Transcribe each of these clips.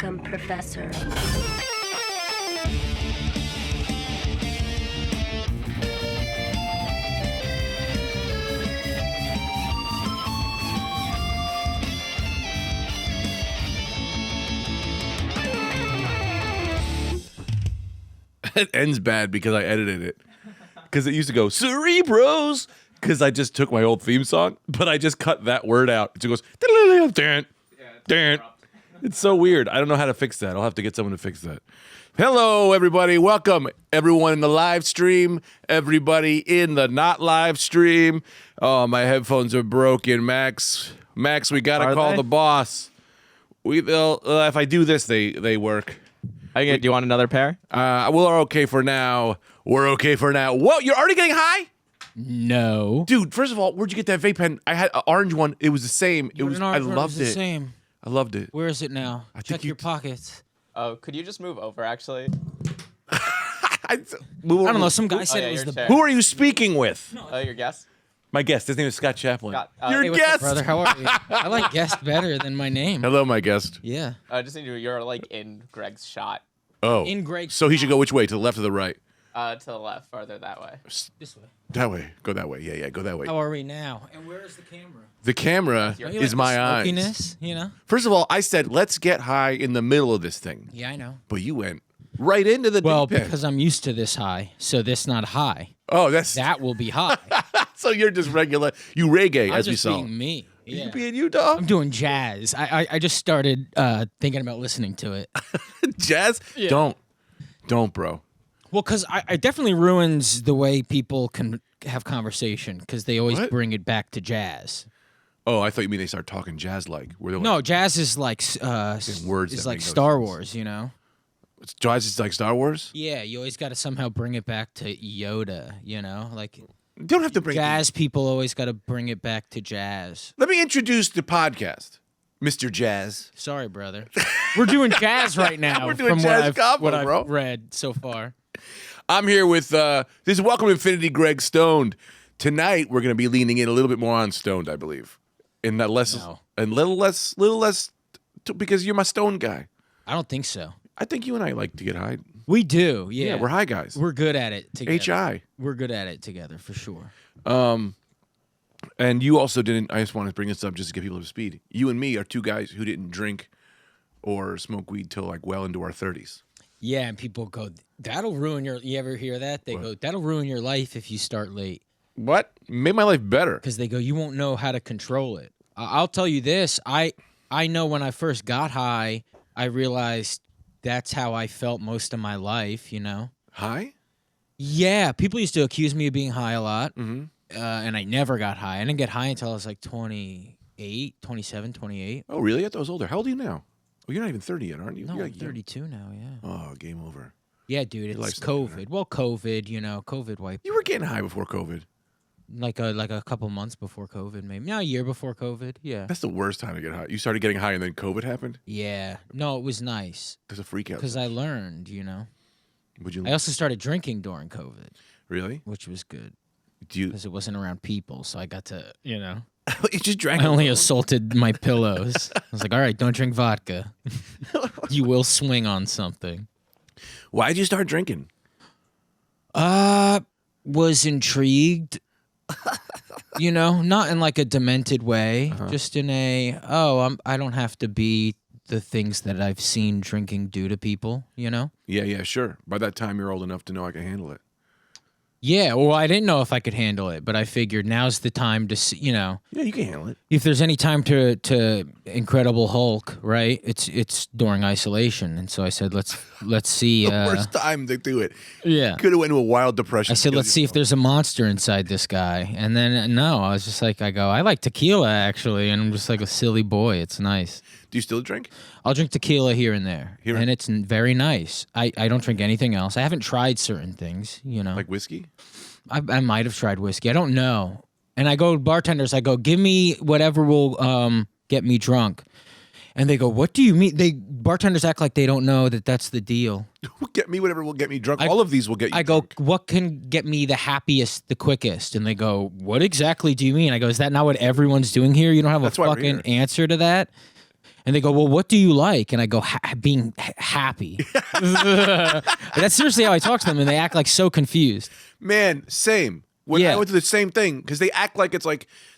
Welcome, Professor. It ends bad because I edited it. Because it used to go, Cerebros! Because I just took my old theme song, but I just cut that word out. It just goes, dan. It's so weird. I don't know how to fix that. I'll have to get someone to fix that. Hello, everybody. Welcome, everyone in the live stream, everybody in the not live stream. Oh, my headphones are broken, Max. Max, we got to call the boss. If I do this, they work. Do you want another pair? We're okay for now. We're okay for now. Whoa, you're already getting high? No. Dude, first of all, where'd you get that vape pen? I had an orange one. It was the same. I loved it. Same. I loved it. Where is it now? Check your pockets. Oh, could you just move over, actually? I don't know. Some guy said it was the... chair. Who are you speaking with? Your guest? My guest. His name is Scott Chaplain. Scott, your Hey, what's guest! up, brother? How are you? I like guest better than my name. Hello, my guest. Yeah. I just need you're like in Greg's shot. Oh. In Greg's So he should go which way? To the left or the right? To the left, farther that way. This way. That way. Go that way. Yeah, go that way. How are we now? And where is the camera? The camera Don't you is my eyes. Smokiness, you know? First of all, I said, let's get high in the middle of this thing. Yeah, I know. But you went right into the Well, deep end. because I'm used to this high, so this not high. Oh, that's... That will be high. So you're just regular... You reggae, I'm as we just saw. being me. Yeah. You being you, dog? I'm doing jazz. I just started thinking about listening to it. Jazz? Yeah. Don't, bro. Well, because I definitely ruins the way people can have conversation because they always What? bring it back to jazz. Oh, I thought you mean they start talking jazz-like. Where they're No, like, jazz is like words is that like make no Star sense. Wars, you know? jazz is like Star Wars? Yeah, you always got to somehow bring it back to Yoda, you know? Like You don't have to bring... jazz people always got to bring it back to jazz. Let me introduce the podcast, Mr. Jazz. Sorry, brother. We're doing jazz right now. We're doing from jazz combo, what I've bro. read so far. I'm here with... this is Welcome to Infinity, Greg Stoned. Tonight, we're going to be leaning in a little bit more on Stoned, I believe. And that less... No. And little less... because you're my Stone guy. I don't think so. I think you and I like to get high. We do, yeah. Yeah, we're high guys. We're good at it together. HI. We're good at it together, for sure. And you also didn't... I just want to bring this up just to get people up to speed. You and me are two guys who didn't drink or smoke weed till like well into our 30s. Yeah, and people go, that'll ruin your... You ever hear that? They go, that'll ruin your life if you start late. What? Made my life better. Because they go, you won't know how to control it. I'll tell you this. I know when I first got high, I realized that's how I felt most of my life, you know? High? Yeah, people used to accuse me of being high a lot, Mm-hmm. and I never got high. I didn't get high until I was like 28, 27, 28. Oh, really? I thought I was older. How old are you now? Oh, you're not even 30 yet, aren't you? No, You're I'm like young. 32 now, yeah. Oh, game over. Yeah, dude, Your it's life's not getting COVID. Well, COVID, you know, COVID wiped. You were getting high before COVID. Like a couple months before COVID, maybe. No, a year before COVID, yeah. That's the worst time to get high. You started getting high and then COVID happened? Yeah. No, it was nice There's a freak out. because I learned, you know. Would you I also started drinking during COVID, really? which was good Do you because it wasn't around people, so I got to, you know. you just drank I only assaulted my pillows. I was like, all right, don't drink vodka. You will swing on something. Why'd you start drinking? Was intrigued. You know, not in like a demented way, just in a I don't have to be the things that I've seen drinking do to people, you know? Yeah, sure. By that time you're old enough to know I can handle it. Yeah, well, I didn't know if I could handle it, but I figured now's the time to see, you know, Yeah, you can handle it. if there's any time to Incredible Hulk, right? It's during isolation, and so I said let's see. Worst time to do it. Yeah, Could have went into a wild depression. I said let's see if there's a monster inside this guy, and then no, I was just like I like tequila actually, and I'm just like a silly boy. It's nice. Do you still drink? I'll drink tequila here and there, and it's very nice. I don't drink anything else. I haven't tried certain things, you know. Like whiskey? I might have tried whiskey. I don't know. And I go to bartenders. I go, give me whatever will get me drunk. And they go, what do you mean? Bartenders act like they don't know that that's the deal. Get me whatever will get me drunk. All of these will get you I go, drunk. what can get me the happiest, the quickest? And they go, what exactly do you mean? I go, is that not what everyone's doing here? You don't have That's a why we're fucking here. answer to that? And they go, well, what do you like? And I go, being happy. That's seriously how I talk to them, and they act like so confused. Man, same. When Yeah. I went through the same thing, because they act like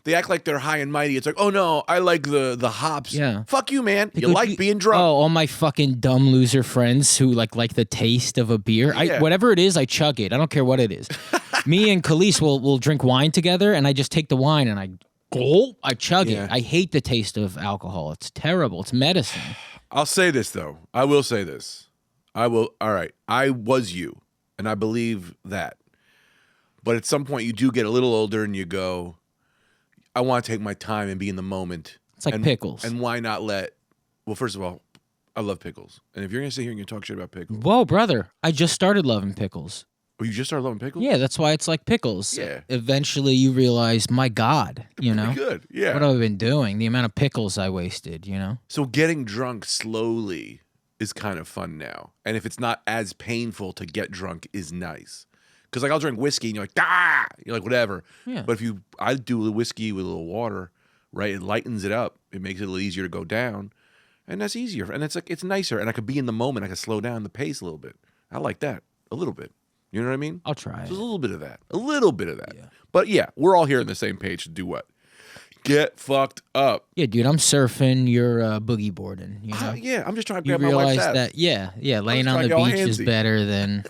they act like they're high and mighty. It's like, oh no, I like the hops. Yeah. Fuck you, man. They You go, like being drunk. Oh, all my fucking dumb loser friends who like the taste of a beer. Yeah. Whatever it is, I chug it. I don't care what it is. Me and Khalees will drink wine together, and I just take the wine and I chug Yeah. it. I hate the taste of alcohol. It's terrible. It's medicine. I'll say this though. I will say this. All right. I was you, and I believe that. But at some point, you do get a little older, and you go, I want to take my time and be in the moment. It's like pickles. And why not let? Well, first of all, I love pickles, and if you're gonna sit here and you talk shit about pickles, Whoa, brother! I just started loving pickles. oh, you just started loving pickles. Yeah, that's why it's like pickles. Yeah. Eventually, you realize, my God, you know, Pretty good. Yeah. what have I been doing? The amount of pickles I wasted. You know. So getting drunk slowly is kind of fun now. And if it's not as painful to get drunk is nice. Because like I'll drink whiskey and you're like, ah! You're like, whatever. Yeah. But I do the whiskey with a little water, right? It lightens it up. It makes it a little easier to go down. And that's easier. And it's like, it's nicer. And I could be in the moment. I could slow down the pace a little bit. I like that. A little bit. You know what I mean? I'll try There's it. a little bit of that. A little bit of that. Yeah. But yeah, we're all here on the same page to do what? Get fucked up. Yeah, dude, I'm surfing. You're boogie boarding. You know. Yeah, I'm just trying to You grab my wife's realize ass. that, yeah, laying trying on to the get all beach is handsy. better than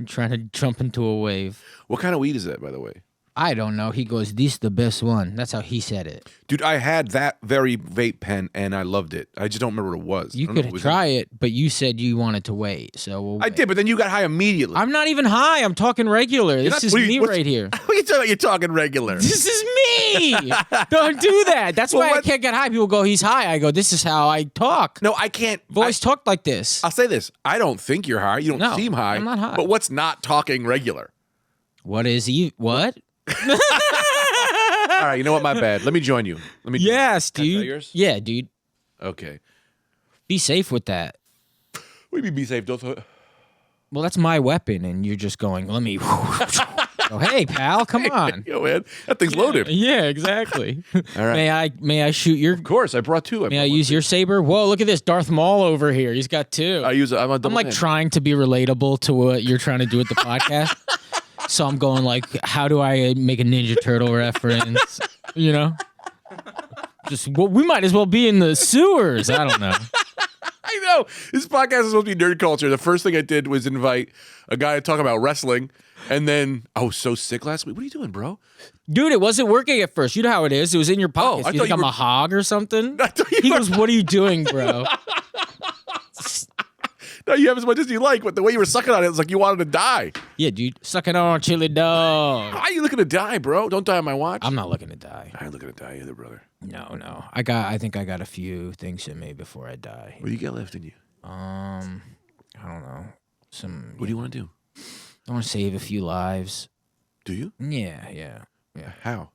trying to jump into a wave. What kind of weed is that, by the way? I don't know. He goes, "This the best one." That's how he said it. Dude, I had that very vape pen and I loved it. I just don't remember what it was. I You don't know if it could was try it, but you said you wanted to wait. So we'll I wait. did, but then you got high immediately. I'm not even high. I'm talking regular. not- This is what are you- me what's- right here. What are you talking about? You're talking regular. This is me. Don't do that. That's Well, why I what- can't get high. People go, "He's high." I go, "This is how I talk." No, I can't. I've always talked like this. I'll say this. I don't think you're high. You don't No, seem high. I'm not high. But what's not talking regular? What is he? What? All right, you know what? My bad. Let me join you. Let me. Yes, Can I tell dude. yours? Yeah, dude. Okay. Be safe with that. What do you mean be safe? Don't. Well, that's my weapon, and you're just going, let me. Oh, hey, pal, come on. Yo, man, that thing's loaded. Yeah, exactly. All right. May I shoot your? Of course, I brought two. May I use your saber? Whoa, look at this Darth Maul over here. He's got two. I'm a I'm double like hand. trying to be relatable to what you're trying to do with the podcast. So I'm going like, how do I make a Ninja Turtle reference? You know, just well, we might as well be in the sewers. I don't know. I know. This podcast is supposed to be nerd culture. The first thing I did was invite a guy to talk about wrestling. And then I was so sick last week. What are you doing, bro? Dude, it wasn't working at first. You know how it is. It was in your pockets. I You thought think you I'm were- a hog or something? I thought you He were- goes, what are you doing, bro? No, you have as much as you like, but the way you were sucking on it was like you wanted to die. Yeah, dude. Sucking on chili dog. How are you looking to die, bro? Don't die on my watch. I'm not looking to die. I ain't looking to die either, brother. No. I think I got a few things in me before I die. What do you got left in you? I don't know. What do you want to do? I want to save a few lives. Do you? Yeah. How?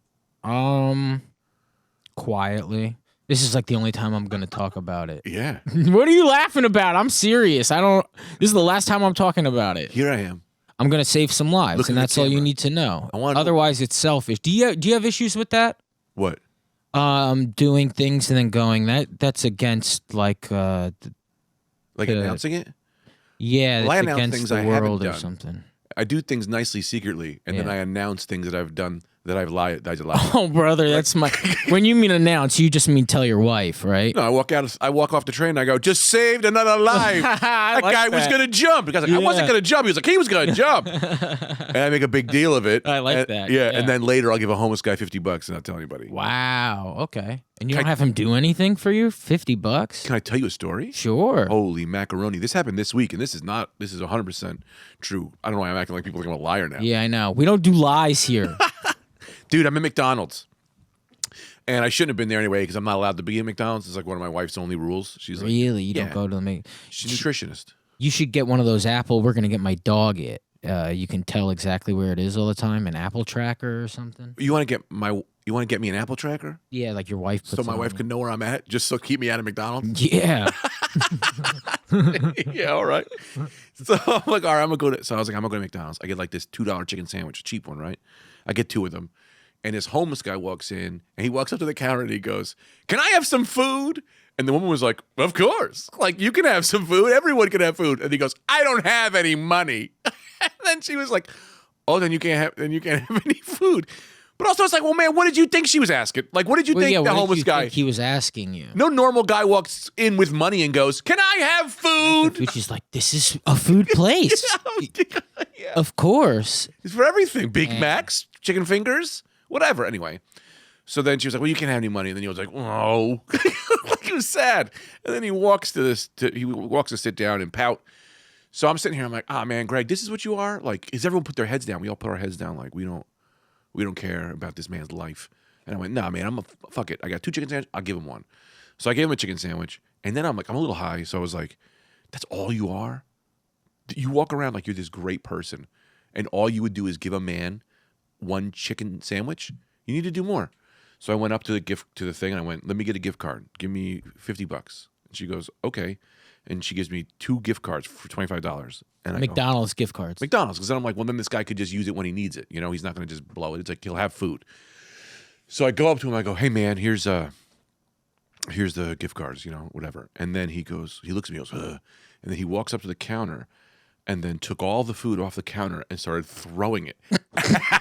Quietly. This is like the only time I'm gonna talk about it. Yeah. What are you laughing about? I'm serious. This is the last time I'm talking about it. Here I am. I'm gonna save some lives, Look and at the that's all you camera. need to know. I wanna- Otherwise, it's selfish. Do you have issues with that? What? Doing things and then going that's against like Like Uh, announcing it? yeah, Well, I that's announce against things the I haven't world or done. something. I do things nicely secretly, and then Yeah. I announce things that I've done that I've lied. I lied. Oh, brother, that's my. When you mean announce, you just mean tell your wife, right? No, I walk off the train and I go, just saved another life. That like guy was that. gonna jump. The guy's like, I wasn't Yeah. gonna jump. He was like, he was gonna jump. And I make a big deal of it. I like And- that. Yeah, Yeah. and then later I'll give a homeless guy $50 and not tell anybody. Wow. Okay. And you don't have him do anything for you? $50? Can I tell you a story? Sure. Holy macaroni. This happened this week, and this is 100% true. I don't know why I'm acting like people think I'm a liar now. Yeah, I know. We don't do lies here. Dude, I'm at McDonald's. And I shouldn't have been there anyway because I'm not allowed to be at McDonald's. It's like one of my wife's only rules. She's like, Really? You Yeah. don't go to the. she's a nutritionist. You should get one of those Apple. We're gonna get my dog it. You can tell exactly where it is all the time. An Apple tracker or something. You want to get me an Apple tracker? Yeah, like your wife. Puts So my on wife it. can know where I'm at, just so keep me out of McDonald's. Yeah. Yeah, all right. So I'm like, all right, I'm gonna go to. So I was like, I'm gonna go to McDonald's. I get like this $2 chicken sandwich, a cheap one, right? I get two of them, and this homeless guy walks in, and he walks up to the counter and he goes, "Can I have some food?" And the woman was like, of course. Like, you can have some food. Everyone can have food. And he goes, I don't have any money. And then she was like, oh, then you can't have any food. But also, it's like, well, man, what did you think she was asking? Like, what did you think the homeless guy? Think he was asking you. No normal guy walks in with money and goes, can I have food? She's like, this is a food place. Yeah. Of course. It's for everything. Big Macs, chicken fingers, whatever. Anyway. So then she was like, well, you can't have any money. And then he was like, oh. Like, he was sad. And then he walks to sit down and pout. So I'm sitting here. I'm like, man, Greg, this is what you are? Like, is everyone put their heads down? We all put our heads down. Like, we don't care about this man's life. And I went, nah, man, fuck it. I got 2 chicken sandwiches. I'll give him one. So I gave him a chicken sandwich. And then I'm like, I'm a little high. So I was like, that's all you are? You walk around like you're this great person. And all you would do is give a man 1 chicken sandwich? You need to do more. So I went up to the thing and I went, let me get a gift card. Give me $50. And she goes, okay. And she gives me 2 gift cards for $25. And McDonald's gift cards. McDonald's. Because then I'm like, well, then this guy could just use it when he needs it. You know, he's not going to just blow it. It's like, he'll have food. So I go up to him. I go, hey, man, here's the gift cards, you know, whatever. And then he looks at me, goes, ugh. And then he walks up to the counter and then took all the food off the counter and started throwing it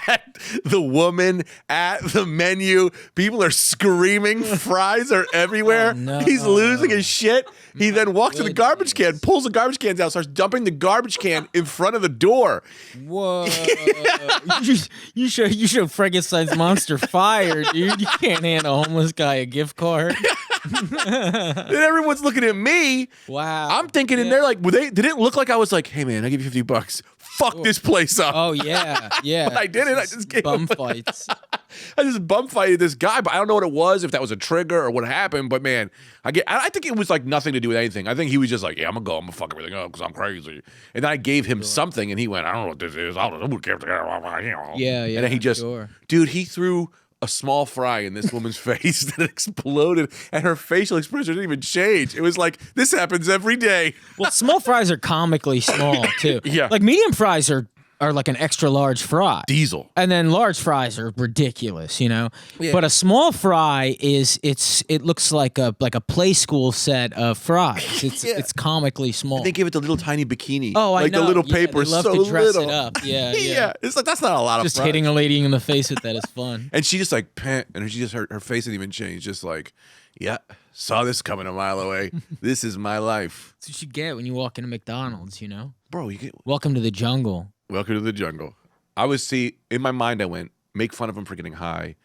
at the woman, at the menu. People are screaming. Fries are everywhere. Oh, no. He's losing his shit. He then walks to the garbage can, pulls the garbage cans out, starts dumping the garbage can in front of the door. Whoa. You should Frankenstein's monster fire, dude. You can't hand a homeless guy a gift card. Then everyone's looking at me. Wow. I'm thinking, and they're like, did it look like I was like, hey, man, I give you $50. Fuck this place up. Oh, yeah. But I didn't. I just gave bum fights. I just bum fighted this guy, but I don't know what it was, if that was a trigger or what happened. But man, I think it was like nothing to do with anything. I think he was just like, yeah, I'm gonna fuck everything up because I'm crazy. And then I gave him something, and he went, I don't know what this is. I don't know. Yeah. And then he just, dude, he threw a small fry in this woman's face that exploded, and her facial expression didn't even change. It was like, this happens every day. Well, small fries are comically small too. Yeah. Like medium fries are like an extra large fry. Diesel. And then large fries are ridiculous, you know. Yeah. But a small fry it looks like a play school set of fries. It's comically small. They give it the little tiny bikini. Oh, I like know. the little Yeah, paper, they love so to dress little. it up. Yeah. Yeah. It's like, that's not a lot Just of fries. hitting a lady in the face with that is fun. And she just like, pant, and she just her face didn't even change. Just like, yeah, saw this coming a mile away. This is my life. That's what you get when you walk into McDonald's, you know. Bro, you get Welcome to the jungle. welcome to the jungle. In my mind I went, make fun of him for getting high.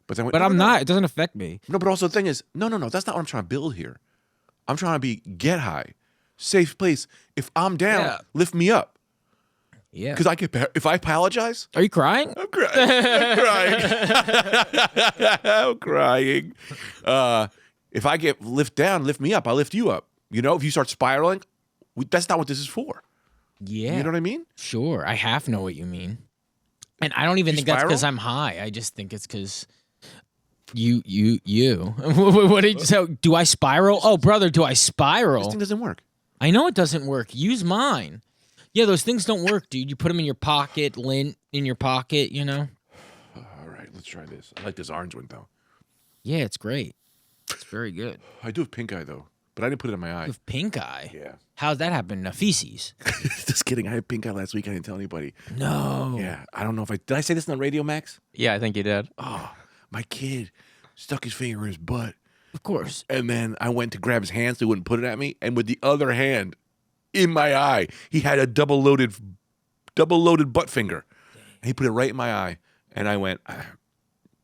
But then I went, But no, I'm no, not. It doesn't affect me. No, but also the thing is, no, that's not what I'm trying to build here. I'm trying to get high. Safe place. If I'm down, Yeah. lift me up. Yeah. Because if I apologize, Are you crying? I'm crying. I'm crying. If I get lift me up. I'll lift you up. You know, if you start spiraling, that's not what this is for. Yeah. You know what I mean? Sure. I half know what you mean. And I don't even think that's spiral? because I'm high. I just think it's because you. What did so do I spiral? Oh, brother, do I This spiral? thing doesn't work. I know it doesn't work. Use mine. Yeah, those things don't work, dude. You put them in your pocket, lint in your pocket, you know? All right, let's try this. I like this orange one, though. Yeah, it's great. It's very good. I do have pink eye, though, but I didn't put it in my eye. You have pink eye. Yeah. How's that happen? Feces. Just kidding. I had pink eye last week. I didn't tell anybody. No. Yeah. I don't know if did I say this on the radio, Max? Yeah, I think you did. Oh, my kid stuck his finger in his butt. Of course. And then I went to grab his hand so he wouldn't put it at me. And with the other hand in my eye, he had a double loaded butt finger. And he put it right in my eye. And I went,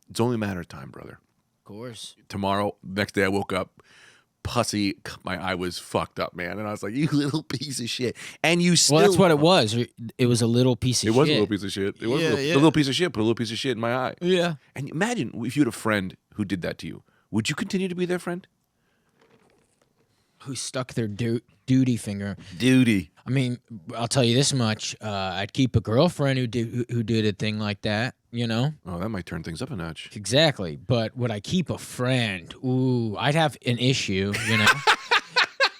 it's only a matter of time, brother. Of course. Tomorrow, next day I woke up, pussy, my eye was fucked up, man. And I was like, you little piece of shit. And you still. Well, that's what it was. It was a little piece of shit. It was a little piece of shit. It was a little piece of shit. Put a little piece of shit in my eye. Yeah. And imagine if you had a friend who did that to you. Would you continue to be their friend? Who stuck their duty finger. Duty. I mean, I'll tell you this much. I'd keep a girlfriend who did a thing like that, you know? Oh, that might turn things up a notch. Exactly. But would I keep a friend? Ooh, I'd have an issue, you know?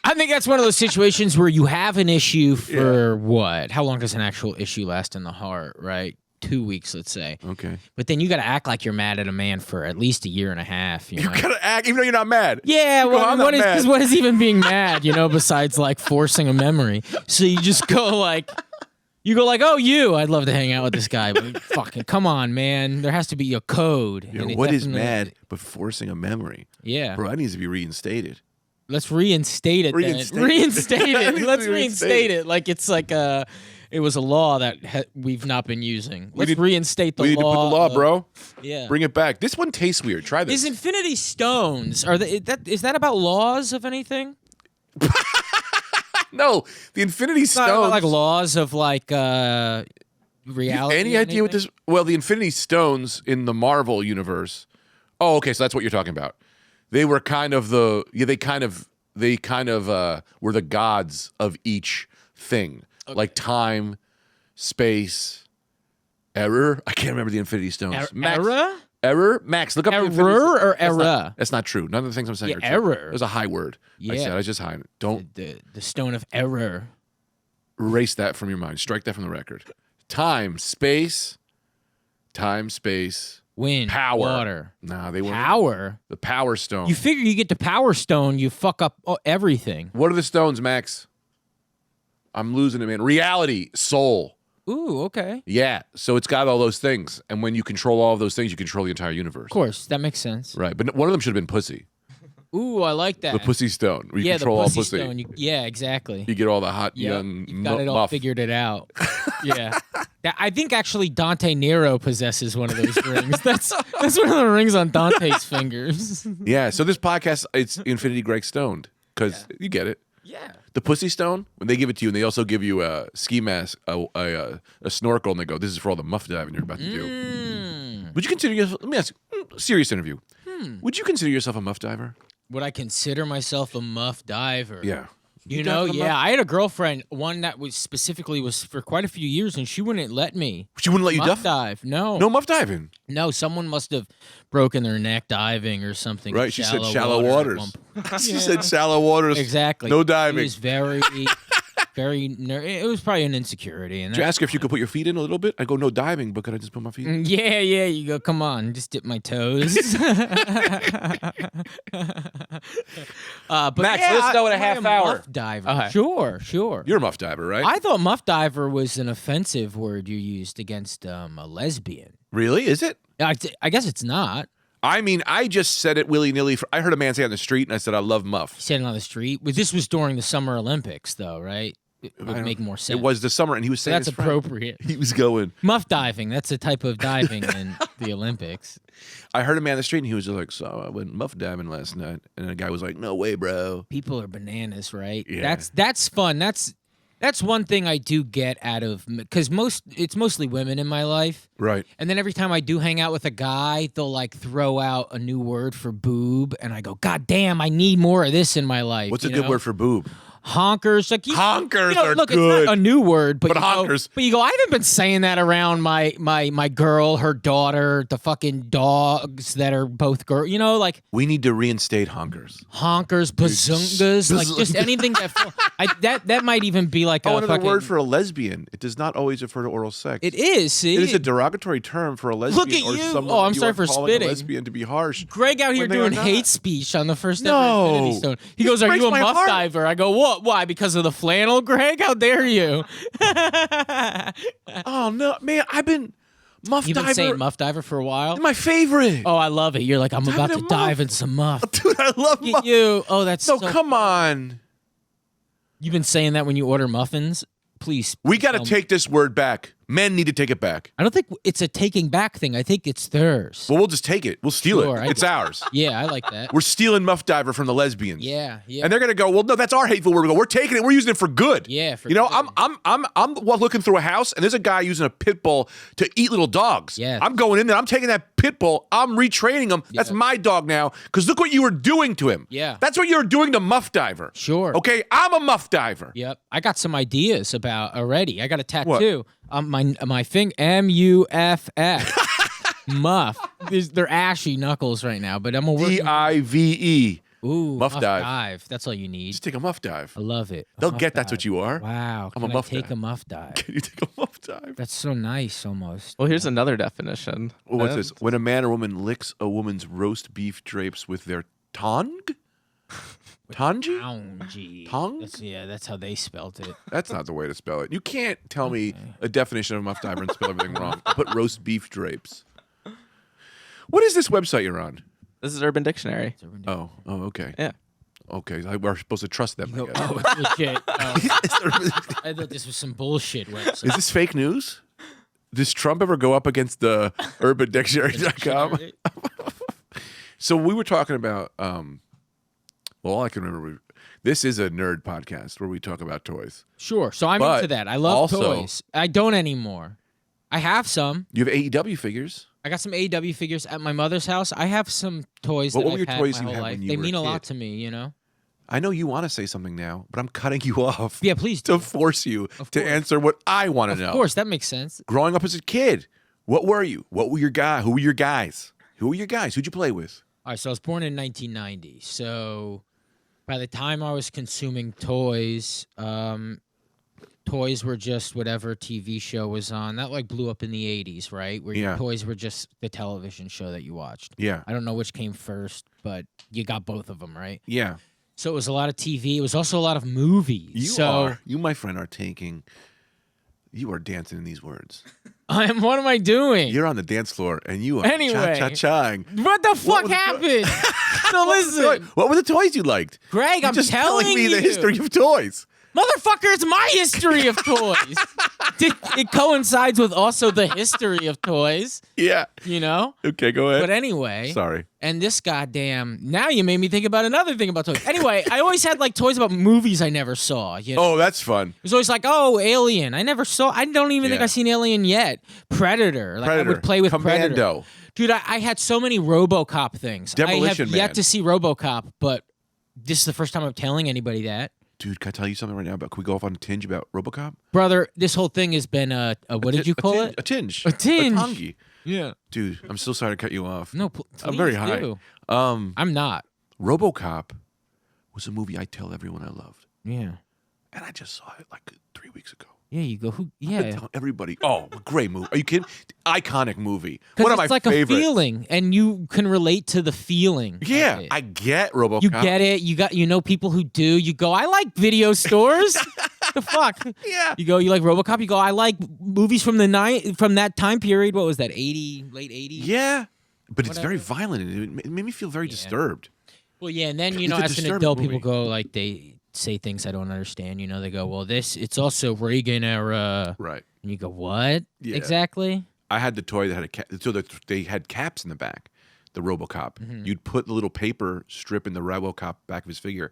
I think that's one of those situations where you have an issue for what? How long does an actual issue last in the heart, right? 2 weeks, let's say. Okay. But then you got to act like you're mad at a man for at least a year and a half. You You know? gotta act even though you're not mad. Yeah, You go, I'm not mad. what is even being mad, besides like forcing a memory? So you just go like, oh, I'd love to hang out with this guy, but fucking come on, man. There has to be a code. You know, and it what is definitely- mad but forcing a memory? Yeah. Bro, that needs to be reinstated. Let's reinstate it Reinstate then. it. Reinstate It it. needs Let's to be reinstate it. Like it's like it was a law that we've not been using. Let's need- reinstate the We need to law. put the law, bro. Yeah. Bring it back. This one tastes weird. Try this. Is Infinity Stones is that about laws of anything? No, the Infinity It's not Stones. about like laws of like reality. Any idea what this? Well, the Infinity Stones in the Marvel universe. Oh, okay, so that's what you're talking about. They were kind of they kind of were the gods of each thing, like time, space, error. I can't remember the Infinity Stones. Error? Max, look up the Infinity Error Stones. or error? That's not true. None of the things I'm saying Yeah, are true. error. There's a high word. I Yeah. said I just hide it. Don't The stone of error. erase that from your mind. Strike that from the record. Time, space, Wind, power. water, Nah, they weren't. power. The Power Stone. You figure you get the power stone, you fuck up everything. What are the stones, Max? I'm losing it, man. Reality, soul. Ooh, okay. Yeah. So it's got all those things. And when you control all of those things, you control the entire universe. Of course, that makes sense. Right. But one of them should have been pussy. Ooh, I like that. The pussy stone. Where you yeah, control the all pussy pussy. stone. Yeah, exactly. You get all the hot Yep, young you've got it all muff. figured it out. Yeah. I think actually Dante Nero possesses one of those rings. That's one of the rings on Dante's fingers. Yeah. So this podcast, it's Infinity Greg Stoned. Because you get it. Yeah. The pussy stone, when they give it to you, and they also give you a ski mask, a snorkel, and they go, "This is for all the muff diving you're about to do." Would you consider yourself? Let me ask you, serious interview. Would you consider yourself a muff diver? Would I consider myself a muff diver? Yeah. You dive know, in a yeah. muff? I had a girlfriend, one that was for quite a few years, and she wouldn't let me She wouldn't let you muff dive. No, No muff diving. no. Someone must have broken their neck diving or something. in Right, she said shallow water at waters. one point. She said shallow waters. Exactly. No It diving. was very, it was probably an insecurity. And Did you ask her if you could put your feet in a little bit? I go, no diving, but could I just put my feet in? yeah, you go, come on, just dip my toes. But Max, yeah, let us know in a I'm half hour. Muff diver. Okay. Sure. You're a muff diver, right? I thought muff diver was an offensive word you used against a lesbian. Really? Is it? I guess it's not. I mean, I just said it willy-nilly. I heard a man say it on the street, and I said, I love muff. You said it on the street. But this was during the Summer Olympics, though, right? It would make more sense. It was the summer, and he was So saying that's his friend- appropriate. He was going. Muff diving, that's a type of diving in the Olympics. I heard a man on the street, and he was just like, so I went muff diving last night. And the guy was like, no way, bro. People are bananas, right? Yeah. That's fun. That's one thing I do get out of, because it's mostly women in my life. Right. And then every time I do hang out with a guy, they'll like throw out a new word for boob, and I go, God damn, I need more of this in my life. What's a you good know? word for boob? Honkers, like Honkers are look, good. it's not a new word, but But you go, honkers. But you go, I haven't been saying that around my girl, her daughter, the fucking dogs that are both girl. You know, like We need to reinstate honkers. honkers, bazungas, like just anything that might even be like Oh, a another fucking word for a lesbian. It does not always refer to oral sex. It is. See, It is a derogatory term for a lesbian. Look at or you. someone Oh, I'm you sorry are for calling spitting. A lesbian to be harsh. Greg out here when they are doing not. hate speech on the first No. ever Infinity Stone. He goes, "Are breaks you a my muff heart. diver?" I go, "What? Why? Because of the flannel, Greg? How dare you?" Oh no, man! I've been muff You've diver. been saying muff diver for a while. My favorite. Oh, I love it. You're like, I'm about in to a dive muff. in some muff. Dude, I love Look muff. at you. Oh, that's No, so come on. You've been saying that when you order muffins. Please. We got to tell me. take this word back. Men need to take it back. I don't think it's a taking back thing. I think it's theirs. Well, we'll just take it. We'll steal Sure, it. It's ours. Yeah, I like that. We're stealing muff diver from the lesbians. Yeah. And they're gonna go, well, no, that's our hateful word. We go, we're taking it. We're using it for good. Yeah, for you know, good. I'm looking through a house, and there's a guy using a pit bull to eat little dogs. Yes. I'm going in there. I'm taking that pit bull. I'm retraining him. That's Yeah. my dog now. Because look what you were doing to him. Yeah. That's what you were doing to muff diver. Sure. Okay, I'm a muff diver. Yep. I got some ideas about already. I got a What? tattoo. My thing MUFF. Muff. They're ashy knuckles right now, but I'm gonna work. DIVE. Ooh, Muff dive. That's all you need. Just take a muff dive. I love it. They'll get that's what you are. Wow. I'm a Can I muff take dive. a muff dive? Can you take a muff dive? That's so nice, almost. Well, here's another definition. Well, what's this? When a man or woman licks a woman's roast beef drapes with their tongue? Tangi? Tongue? That's how they spelt it. That's not the way to spell it. You can't tell me a definition of a muff diver and spell everything wrong. Put roast beef drapes. What is this website you're on? This is Urban Dictionary. Oh, okay. Yeah. Okay, we're supposed to trust them. I guess. Oh, it's legit. Oh, I thought this was some bullshit website. Is this fake news? Does Trump ever go up against the UrbanDictionary.com? So we were talking about. Well, all I can remember. This is a nerd podcast where we talk about toys. Sure. So I'm But into that. I love also- toys. I don't anymore. I have some. You have AEW figures. I got some AEW figures at my mother's house. I have some toys What that were I've your had toys my you whole had life. when you They were a mean a lot kid? to me, you know? I know you want to say something now, but I'm cutting you off. Yeah, please To do. force you Of to course. answer what I want to know. Of course, that makes sense. Growing up as a kid, what were you? What were your guys? Who were your guys? Who were your guys? Who'd you play with? All right, so I was born in 1990. So by the time I was consuming toys, toys were just whatever TV show was on. That like blew up in the 80s, right? Where Yeah. toys were just the television show that you watched. Yeah. I don't know which came first, but you got both of them, right? Yeah. So it was a lot of TV. It was also a lot of movies. You, my friend, are taking. You are dancing in these words. What am I doing? You're on the dance floor and you are Anyway. cha-cha-chaing. What the fuck was the- happened? So listen, What were the toys you liked? Greg, You're I'm just telling telling me you. the history of toys. Motherfucker, it's my history of toys. It coincides with also the history of toys, Yeah. you know? Okay, go ahead. But anyway, Sorry. and this goddamn, now you made me think about another thing about toys. Anyway, I always had like toys about movies I never saw. You know? Oh, that's fun. It was always like, oh, Alien. I never saw, I don't even think Yeah. I've seen Alien yet. Predator. Like I would play with Predator. Commando. Dude, I had so many RoboCop things. I Demolition have Man. yet to see RoboCop, but this is the first time I'm telling anybody that. Dude, can I tell you something right now? Can we go off on a tinge about RoboCop? Brother, this whole thing has been what did you call it? A tinge. A tinge. A tongue. Yeah. Dude, I'm so sorry to cut you off. No, I'm very please high. do. Um, I'm not. RoboCop was a movie I tell everyone I loved, Yeah. and I just saw it like 3 weeks ago. Yeah, you go. Who? I've been Yeah. telling everybody, oh, great movie. Are you kidding? Iconic movie. Because One of it's my like favorites. a feeling, and you can relate to the feeling. of Yeah, it. I get RoboCop. You get it. You know people who do. You go, I like video stores. The fuck? Yeah. You go, you like RoboCop? You go, I like movies from from that time period. What was that? 80, late 80s? Yeah, but it's very Whatever. violent, and it made me feel very disturbed. Well, yeah, and then, you It's know, a as an disturbing adult, movie. people go, like, they say things I don't understand. You know, they go, well, it's also Reagan era. Right. And you go, what? Yeah. Exactly? I had the toy that had a cap. So that they had caps in the back, the RoboCop. Mm-hmm. You'd put the little paper strip in the RoboCop back of his figure,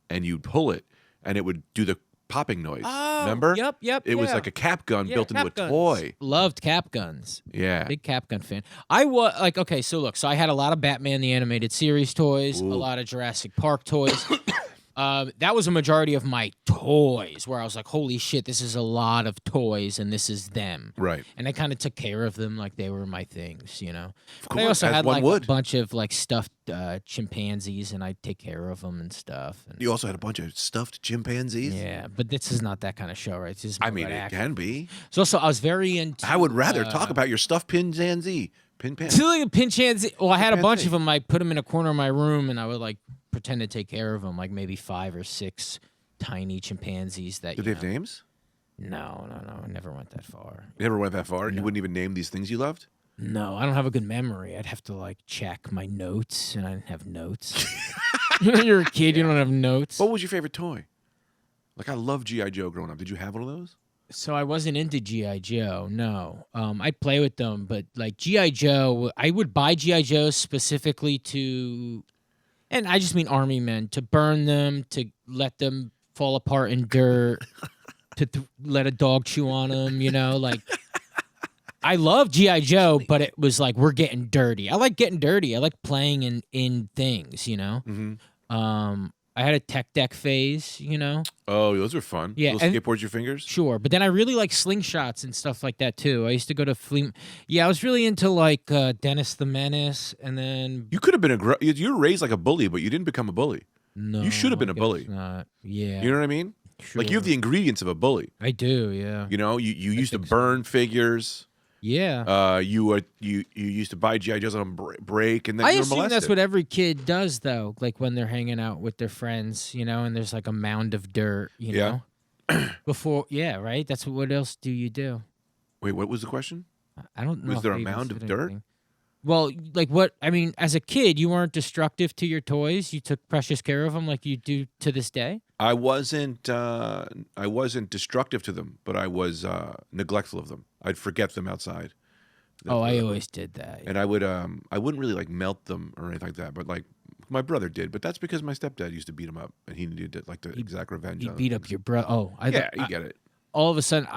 and you'd pull it, and it would do the popping noise. Oh, Remember? yep, It was yeah. like a cap gun Yeah, built into a cap guns. toy. Loved cap guns. Yeah. Big cap gun fan. I was like, okay, so look, so I had a lot of Batman the Animated Series toys, a lot of Jurassic Park toys. That was a majority of my toys, where I was like, holy shit, this is a lot of toys, and this is them. Right. And I kind of took care of them like they were my things, you know. Of But I course, also as had one like would. a bunch of like stuffed chimpanzees, and I'd take care of them and stuff. And, You also had a bunch of stuffed chimpanzees. yeah, but this is not that kind of show, right? This is I more mean, about it action. can be. So also, I was very into. I would rather talk about your stuffed chimpanzee. Like a chimpanzee. Well, I had a bunch Chimpanzee. of them. I put them in a corner of my room, and I would like pretend to take care of them, like maybe 5 or 6 tiny chimpanzees. That Did you they have know. names? No, I never went that far. You never went that far? You wouldn't even name these things you loved? No, I don't have a good memory. I'd have to like check my notes, and I didn't have notes. You know, you're a kid, you don't have notes. What was your favorite toy? Like, I loved G.I. Joe growing up. Did you have one of those? So I wasn't into G.I. Joe, no. I'd play with them, but like G.I. Joe, I would buy G.I. Joes specifically to, and I just mean army men, to burn them, to let them fall apart in dirt, to let a dog chew on them, you know, like. I love G.I. Joe, but it was like, we're getting dirty. I like getting dirty. I like playing in things, you know? Mm-hmm. I had a tech deck phase, you know? Oh, those are fun. Yeah, Little and- skateboards your fingers. Sure. But then I really like slingshots and stuff like that, too. I used to go to Yeah, I was really into, like, Dennis the Menace, and then... You could have been you were raised like a bully, but you didn't become a bully. No, You should have been I a bully. guess not. Yeah. You know what I mean? Sure. Like you have the ingredients of a bully. I do, yeah. You know, you used to think so. burn figures. Yeah. You used to buy GI Joes on break, and then I you were assume molested. that's what every kid does, though. Like when they're hanging out with their friends, you know, and there's like a mound of dirt, you Yeah. know. Yeah, right. That's what else do you do? Wait, what was the question? I don't know. Was if there I a even mound of said dirt? anything. Well, like what? I mean, as a kid, you weren't destructive to your toys. You took precious care of them, like you do to this day. I wasn't destructive to them, but I was neglectful of them. I'd forget them outside. Oh, I always did that. And I wouldn't really like melt them or anything like that, but like my brother did. But that's because my stepdad used to beat him up, and he needed like to exact revenge. You on beat him. up your brother. Oh, Yeah, you get it. all of a sudden,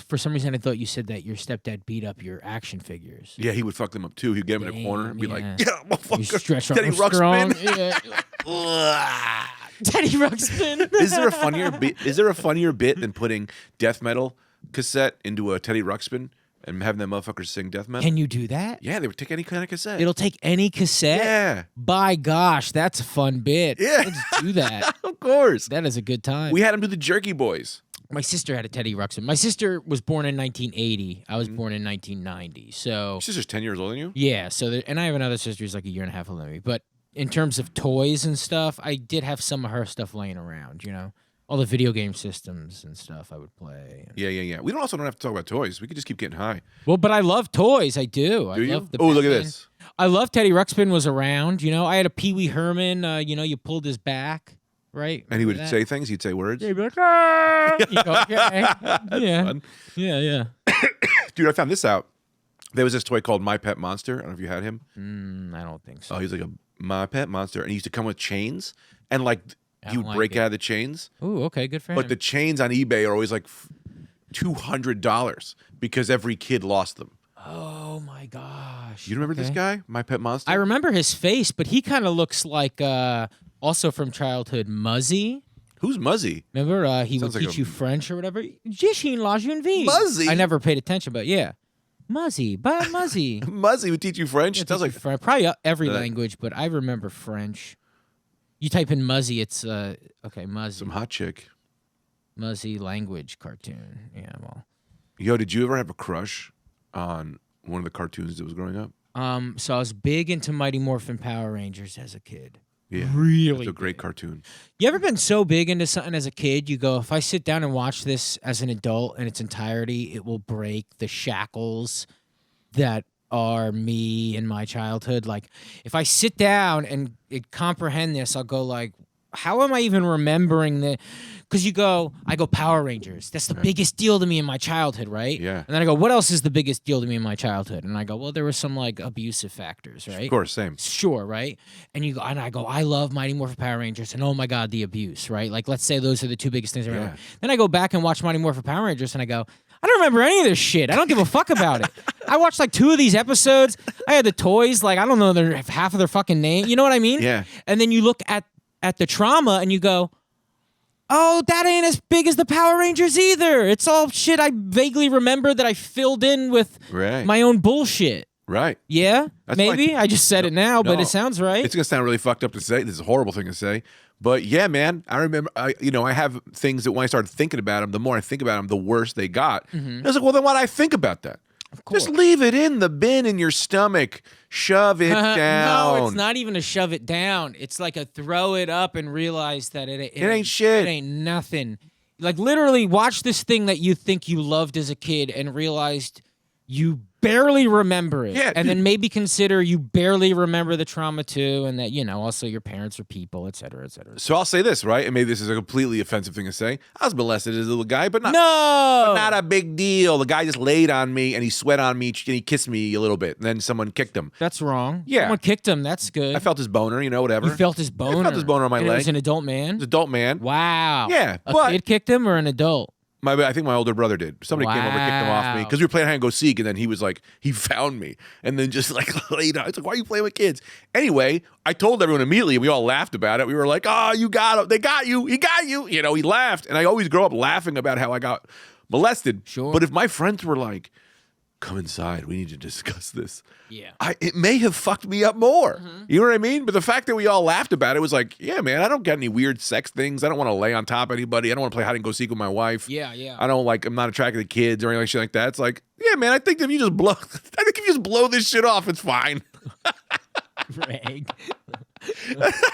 for some reason, I thought you said that your stepdad beat up your action figures. Yeah, he would fuck them up too. He'd get them in a corner and be like, Yeah. "Yeah, You motherfucker, stretch Teddy Armstrong. Ruxpin." Yeah. Teddy Ruxpin. Is there a funnier bit than putting death metal cassette into a Teddy Ruxpin and having them motherfuckers sing death metal? Can you do that? Yeah, they would take any kind of cassette. It'll take any cassette. Yeah, By gosh, that's a fun bit. Yeah. Let's do that. of course. That is a good time. We had them do the Jerky Boys. My sister had a Teddy Ruxpin. My sister was born in 1980. I was born in 1990. So Your sister's 10 years older than you? yeah. And I have another sister who's like a year and a half older than me. But in terms of toys and stuff, I did have some of her stuff laying around. You know, all the video game systems and stuff I would play. And- Yeah. We don't have to talk about toys. We could just keep getting high. Well, but I love toys. I do. I Do you? love the Oh, look at Batman. this. I love Teddy Ruxpin was around. You know, I had a Pee Wee Herman. You know, you pulled his back, right? And he would Remember that? say things. He'd say words. He'd be like, "Ah!" You go, okay. Yeah. Fun. Yeah. Dude, I found this out. There was this toy called My Pet Monster. I don't know if you had him. I don't think so. Oh, he's like a My Pet Monster. And he used to come with chains. And like I he don't would like break it. out of the chains. Ooh, okay, good for him. But the chains on eBay are always like $200 because every kid lost them. Oh my gosh. You remember this Okay. guy? My Pet Monster? I remember his face, but he kind of looks like also from childhood Muzzy. Who's Muzzy? Remember he would Sounds like teach a- you French or whatever. Jishin la vie. Muzzy? I never paid attention, but yeah. Muzzy, but Muzzy. Muzzy would teach you French? Sounds like Probably every Uh, language, but I remember French. You type in Muzzy, it's okay, Muzzy. some hot chick. Muzzy language cartoon. Yeah, well. Yo, did you ever have a crush on one of the cartoons that was growing up? So I was big into Mighty Morphin Power Rangers as a kid. Yeah. Really It's a great big. cartoon. You ever been so big into something as a kid, you go, if I sit down and watch this as an adult in its entirety, it will break the shackles that are me in my childhood. Like, if I sit down and comprehend this, I'll go like, how am I even remembering the? Because I go Power Rangers. That's the biggest deal to me in my childhood, right? Yeah. And then I go, what else is the biggest deal to me in my childhood? And I go, well, there were some like abusive factors, right? Of course, same. Sure, right? And I go, I love Mighty Morphin Power Rangers, and oh my God, the abuse, right? Like, let's say those are the two biggest things I remember. Yeah. Then I go back and watch Mighty Morphin Power Rangers, and I go, I don't remember any of this shit. I don't give a fuck about it. I watched like 2 of these episodes. I had the toys, like I don't know half of their fucking name. You know what I mean? Yeah. And then you look at the trauma, and you go, oh, that ain't as big as the Power Rangers either. It's all shit I vaguely remember that I filled in with Right. my own bullshit. Right. Yeah, That's maybe. like- I just said it now, but No. it sounds right. It's gonna sound really fucked up to say. This is a horrible thing to say, but yeah, man. I remember. I have things that when I started thinking about them, the more I think about them, the worse they got. I was like, well, then why do I think about that? course. Just leave it in the bin in your stomach. Shove it down. No, it's not even a shove it down. It's like a throw it up and realize that it ain't shit. It ain't nothing. Like literally watch this thing that you think you loved as a kid and realized you barely remember it. Yeah, and then maybe consider you barely remember the trauma too, and that, also your parents are people, et cetera, et cetera. So I'll say this, right? And maybe this is a completely offensive thing to say. I was molested as a little guy, but not No! not a big deal. The guy just laid on me and he sweat on me and he kissed me a little bit. And then someone kicked him. That's wrong. Yeah. Someone kicked him. That's good. I felt his boner, whatever. You felt his boner. felt his boner on my And It leg. was an adult man? An adult man. Wow. Yeah, A but- kid kicked him or an adult? I think my older brother did. Somebody came over, kicked him off me because we were playing hide and go seek, and then he was like, he found me, and then just like laid out. It's like, why are you playing with kids? Anyway, I told everyone immediately, and we all laughed about it. We were like, oh, you got him. They got you. He got you. You know, he laughed, and I always grow up laughing about how I got molested. Sure. But if my friends were like, come inside, we need to discuss this. Yeah. It may have fucked me up more. You know what I mean? But the fact that we all laughed about it was like, yeah, man, I don't get any weird sex things. I don't want to lay on top of anybody. I don't want to play hide and go seek with my wife. Yeah, yeah. I'm not attracted to kids or anything like that. It's like, yeah, man, I think if you just blow this shit off, it's fine. Greg.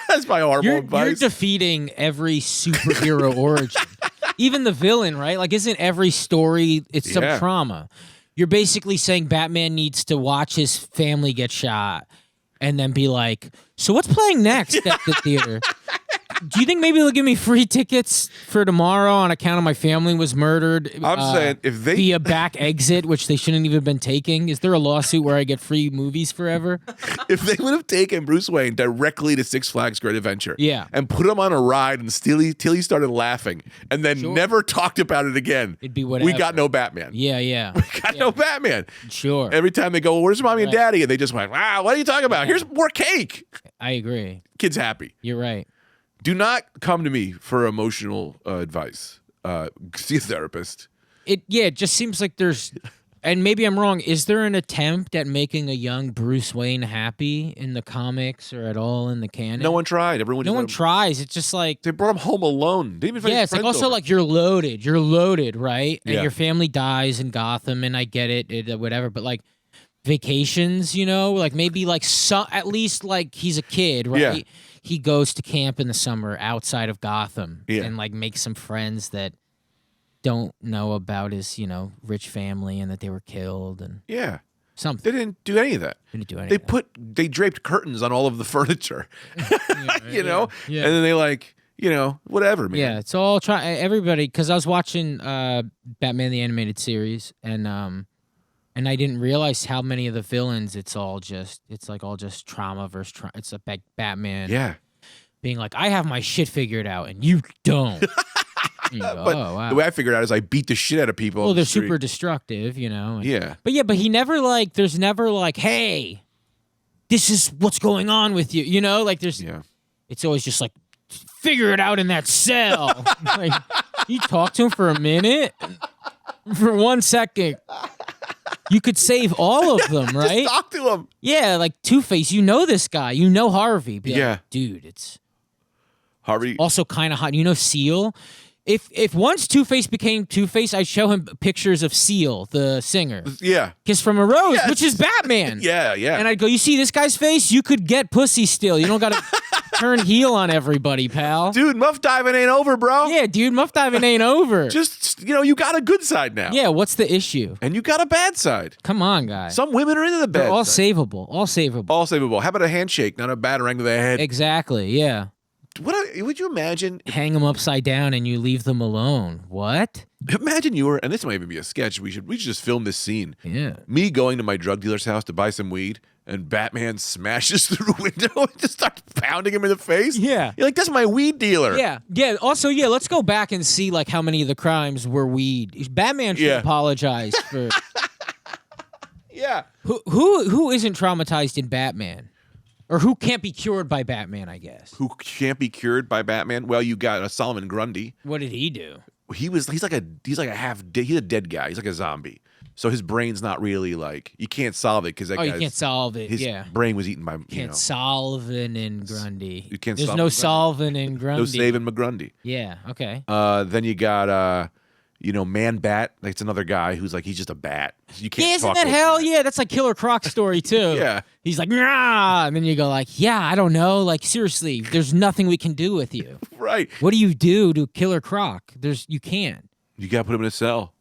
That's my horrible You're advice. defeating every superhero origin. Even the villain, right? Like, isn't every story, it's some trauma. You're basically saying Batman needs to watch his family get shot and then be like, so what's playing next at the theater? Do you think maybe they'll give me free tickets for tomorrow on account of my family was murdered? I'm saying if they via back exit, which they shouldn't even have been taking. Is there a lawsuit where I get free movies forever? if they would have taken Bruce Wayne directly to Six Flags Great Adventure, and put him on a ride till he started laughing, and then never talked about it again, it'd be whatever. We got no Batman. Yeah. We got no Batman. Sure. Every time they go, well, where's mommy and daddy? And they just went, wow, what are you talking about? Here's more cake. I agree. Kid's happy. You're right. Do not come to me for emotional advice. See a therapist. It just seems like there's, and maybe I'm wrong, is there an attempt at making a young Bruce Wayne happy in the comics or at all in the canon? No one tried. No one tries. It's just like they brought him home alone. They didn't even it's like also like you're loaded, right? And your family dies in Gotham, and I get it, whatever, but like vacations, like maybe like at least like he's a kid, right? Yeah. He goes to camp in the summer outside of Gotham and like makes some friends that don't know about his, rich family and that they were killed and something. They didn't do any of that. They draped curtains on all of the furniture, and then they like, whatever, man. Yeah, it's all everybody, because I was watching Batman the Animated Series and I didn't realize how many of the villains it's all just trauma versus trauma. It's a Batman being like, I have my shit figured out and you don't. And you go, but oh, wow. the way I figured out is I beat the shit out of people. Well, they're super destructive, and, Yeah. But he never there's never like, hey, this is what's going on with you. Like there's it's always just like, figure it out in that cell. Like, you talk to him for a minute, for 1 second. You could save all of them, right? Just talk to him. Yeah, like Two-Face, this guy. Harvey. Be like, dude, it's Harvey. Also kind of hot. Seal? If once Two-Face became Two-Face, I'd show him pictures of Seal, the singer. Yeah. Kiss from a Rose, which is Batman. Yeah. And I'd go, you see this guy's face? You could get pussy still. You don't got to turn heel on everybody, pal. Dude, muff diving ain't over, bro. Yeah, dude, muff diving ain't over. Just, you got a good side now. Yeah, what's the issue? And you got a bad side. Come on, guys. Some women are into the bad They're all side. savable. All savable. How about a handshake, not a batarang to the head? Exactly, yeah. Would you imagine? Hang them upside down and you leave them alone. What? Imagine you were, and this might even be a sketch. We should just film this scene. Yeah. Me going to my drug dealer's house to buy some weed, and Batman smashes through the window and just starts pounding him in the face. Yeah. You're like, that's my weed dealer. Yeah. Yeah. Also, let's go back and see like how many of the crimes were weed. Batman should apologize for. Yeah. Who isn't traumatized in Batman? Or who can't be cured by Batman, I guess. Who can't be cured by Batman? Well, you got Solomon Grundy. What did he do? He's like a dead guy. He's like a zombie. So his brain's not really like, you can't solve it because you can't solve it. His brain was eaten by Can't solve it in Grundy. You can't. There's no solving in Grundy. No saving McGrundy. Yeah. Okay. Then you got Man Bat. That's another guy who's like, he's just a bat. You can't. Yeah, isn't that hell? Yeah, that's like Killer Croc's story too. Yeah. He's like, nah, and then you go like, yeah, I don't know. Like seriously, there's nothing we can do with you. Right. What do you do to Killer Croc? You can't. You gotta put him in a cell.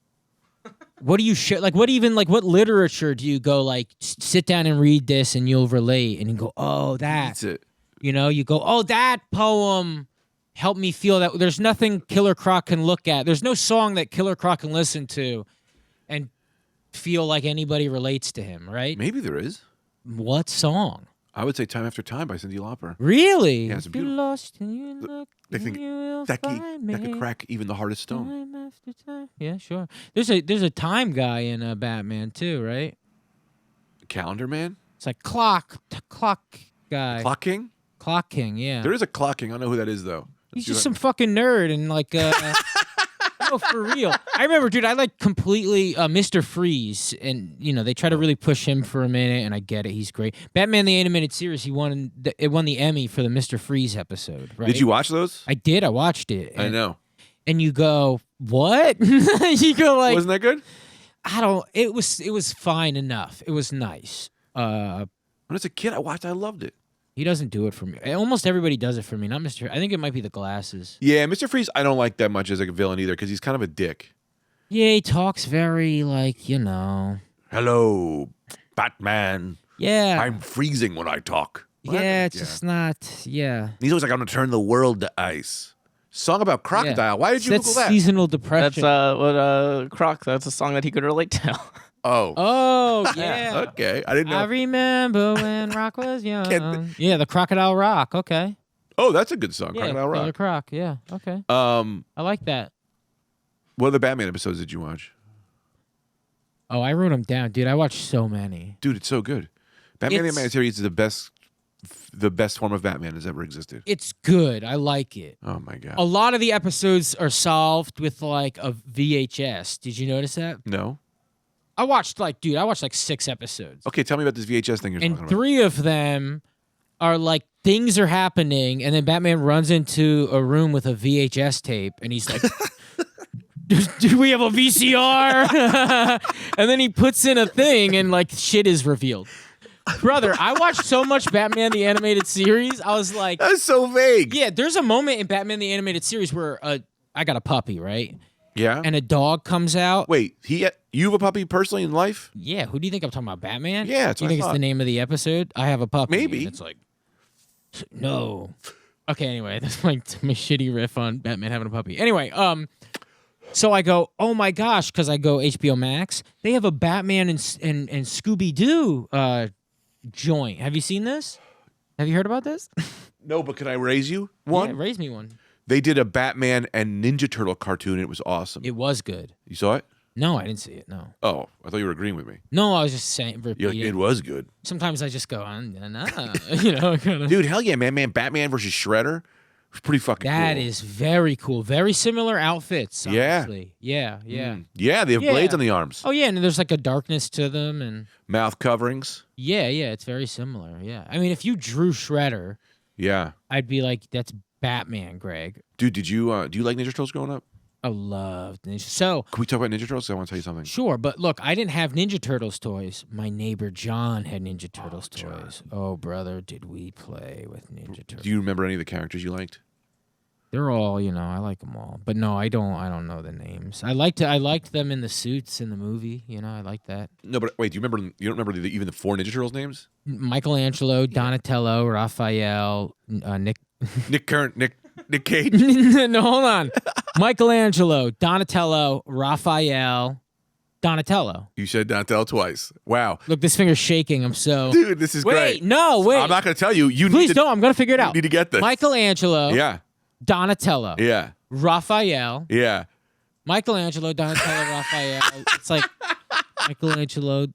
What do you what literature do you go like sit down and read this and you'll relate and you go, oh, That's it. You go, oh, that poem helped me feel that. There's nothing Killer Croc can look at. There's no song that Killer Croc can listen to and feel like anybody relates to him, right? Maybe there is. What song? I would say "Time After Time" by Cyndi Lauper. Really? Yeah, it's if you're beautiful. lost and you look, They think you will that find me. could crack even the hardest stone. Time after time. Yeah, sure. There's a time guy in Batman too, right? Calendar Man? It's like clock guy. Clock King? Clock King, yeah. There is a Clock King. I don't know who that is, though. He's just some fucking nerd and like no, for real. I remember, dude, I like completely Mr. Freeze, and they try to really push him for a minute, and I get it, he's great. Batman the Animated Series, it won the Emmy for the Mr. Freeze episode, right? Did you watch those? I did. I watched it. I know. And you go, what? You go like, wasn't that good? It was fine enough. It was nice. When I was a kid, I loved it. He doesn't do it for me. Almost everybody does it for me. Not Mr. I think it might be the glasses. Yeah, Mr. Freeze, I don't like that much as a villain either because he's kind of a dick. Yeah, he talks very like, Hello, Batman. Yeah. I'm freezing when I talk. What? Yeah, it's just not. Yeah. He's always like, I'm going to turn the world to ice. Song about crocodile. Yeah. Why did you That's Google that? seasonal depression. That's what Croc. That's a song that he could relate to. Oh. Oh, yeah. Okay. I didn't know. I remember when Rock was young. Yeah, the Crocodile Rock. Okay. Oh, that's a good song. Yeah, Crocodile Killer Rock. Croc. Yeah. Okay. I like that. What other Batman episodes did you watch? Oh, I wrote them down, dude. I watched so many. Dude, it's so good. Batman the Animated Series is the best form of Batman has ever existed. It's good. I like it. Oh my god. A lot of the episodes are solved with like a VHS. Did you notice that? No. I watched like 6 episodes. Okay, tell me about this VHS thing you're talking And about. 3 of them are like things are happening, and then Batman runs into a room with a VHS tape, and he's like, "Do we have a VCR?" And then he puts in a thing, and like shit is revealed. Brother, I watched so much Batman the Animated Series. I was like, That's so vague. yeah. There's a moment in Batman the Animated Series where I got a puppy, right? Yeah. And a dog comes out. Wait, you have a puppy personally in life? Yeah, who do you think I'm talking about? Batman? Yeah, that's Do you what I think it's thought. the name of the episode? I have a puppy. Maybe. And it's like, no. Okay, anyway, that's my shitty riff on Batman having a puppy. Anyway, so I go, oh my gosh, because I go HBO Max. They have a Batman and Scooby Doo joint. Have you seen this? Have you heard about this? No, but can I raise you one? Yeah, raise me one. They did a Batman and Ninja Turtle cartoon. And it was awesome. It was good. You saw it? No, I didn't see it. No. Oh, I thought you were agreeing with me. No, I was just saying. You're like, it was good. Sometimes I just go, nah, kind of. Dude, hell yeah, man. Batman versus Shredder. It was pretty fucking cool. That is very cool. Very similar outfits. Yeah. Honestly. Yeah. Yeah, they have Yeah. blades on the arms. Oh yeah, and there's like a darkness to them, and Mouth coverings. yeah, it's very similar. Yeah, I mean, if you drew Shredder, Yeah. I'd be like, that's Batman, Greg. Dude, do you like Ninja Turtles growing up? I loved Ninja. So Can we talk about Ninja Turtles? I want to tell you something. sure, but look, I didn't have Ninja Turtles toys. My neighbor John had Ninja Turtles toys. Oh brother, did we play with Ninja Turtles? Do you remember any of the characters you liked? They're all, I like them all. But no, I don't know the names. I liked them in the suits in the movie. I like that. No, but wait, you don't remember even the 4 Ninja Turtles names? Michelangelo, Donatello, Raphael, Nick. Nick Cage. No, hold on. Michelangelo, Donatello, Raphael, Donatello. You said Donatello twice. Wow. Look, this finger's shaking. I'm so. Dude, this is great. Wait, no, wait. I'm not going to tell you. You Please need to, don't. I'm gonna figure it out. You need to get this. Michelangelo, Yeah. Donatello, Yeah. Raphael, Yeah. Michelangelo, Donatello, Raphael. It's like Michelangelo,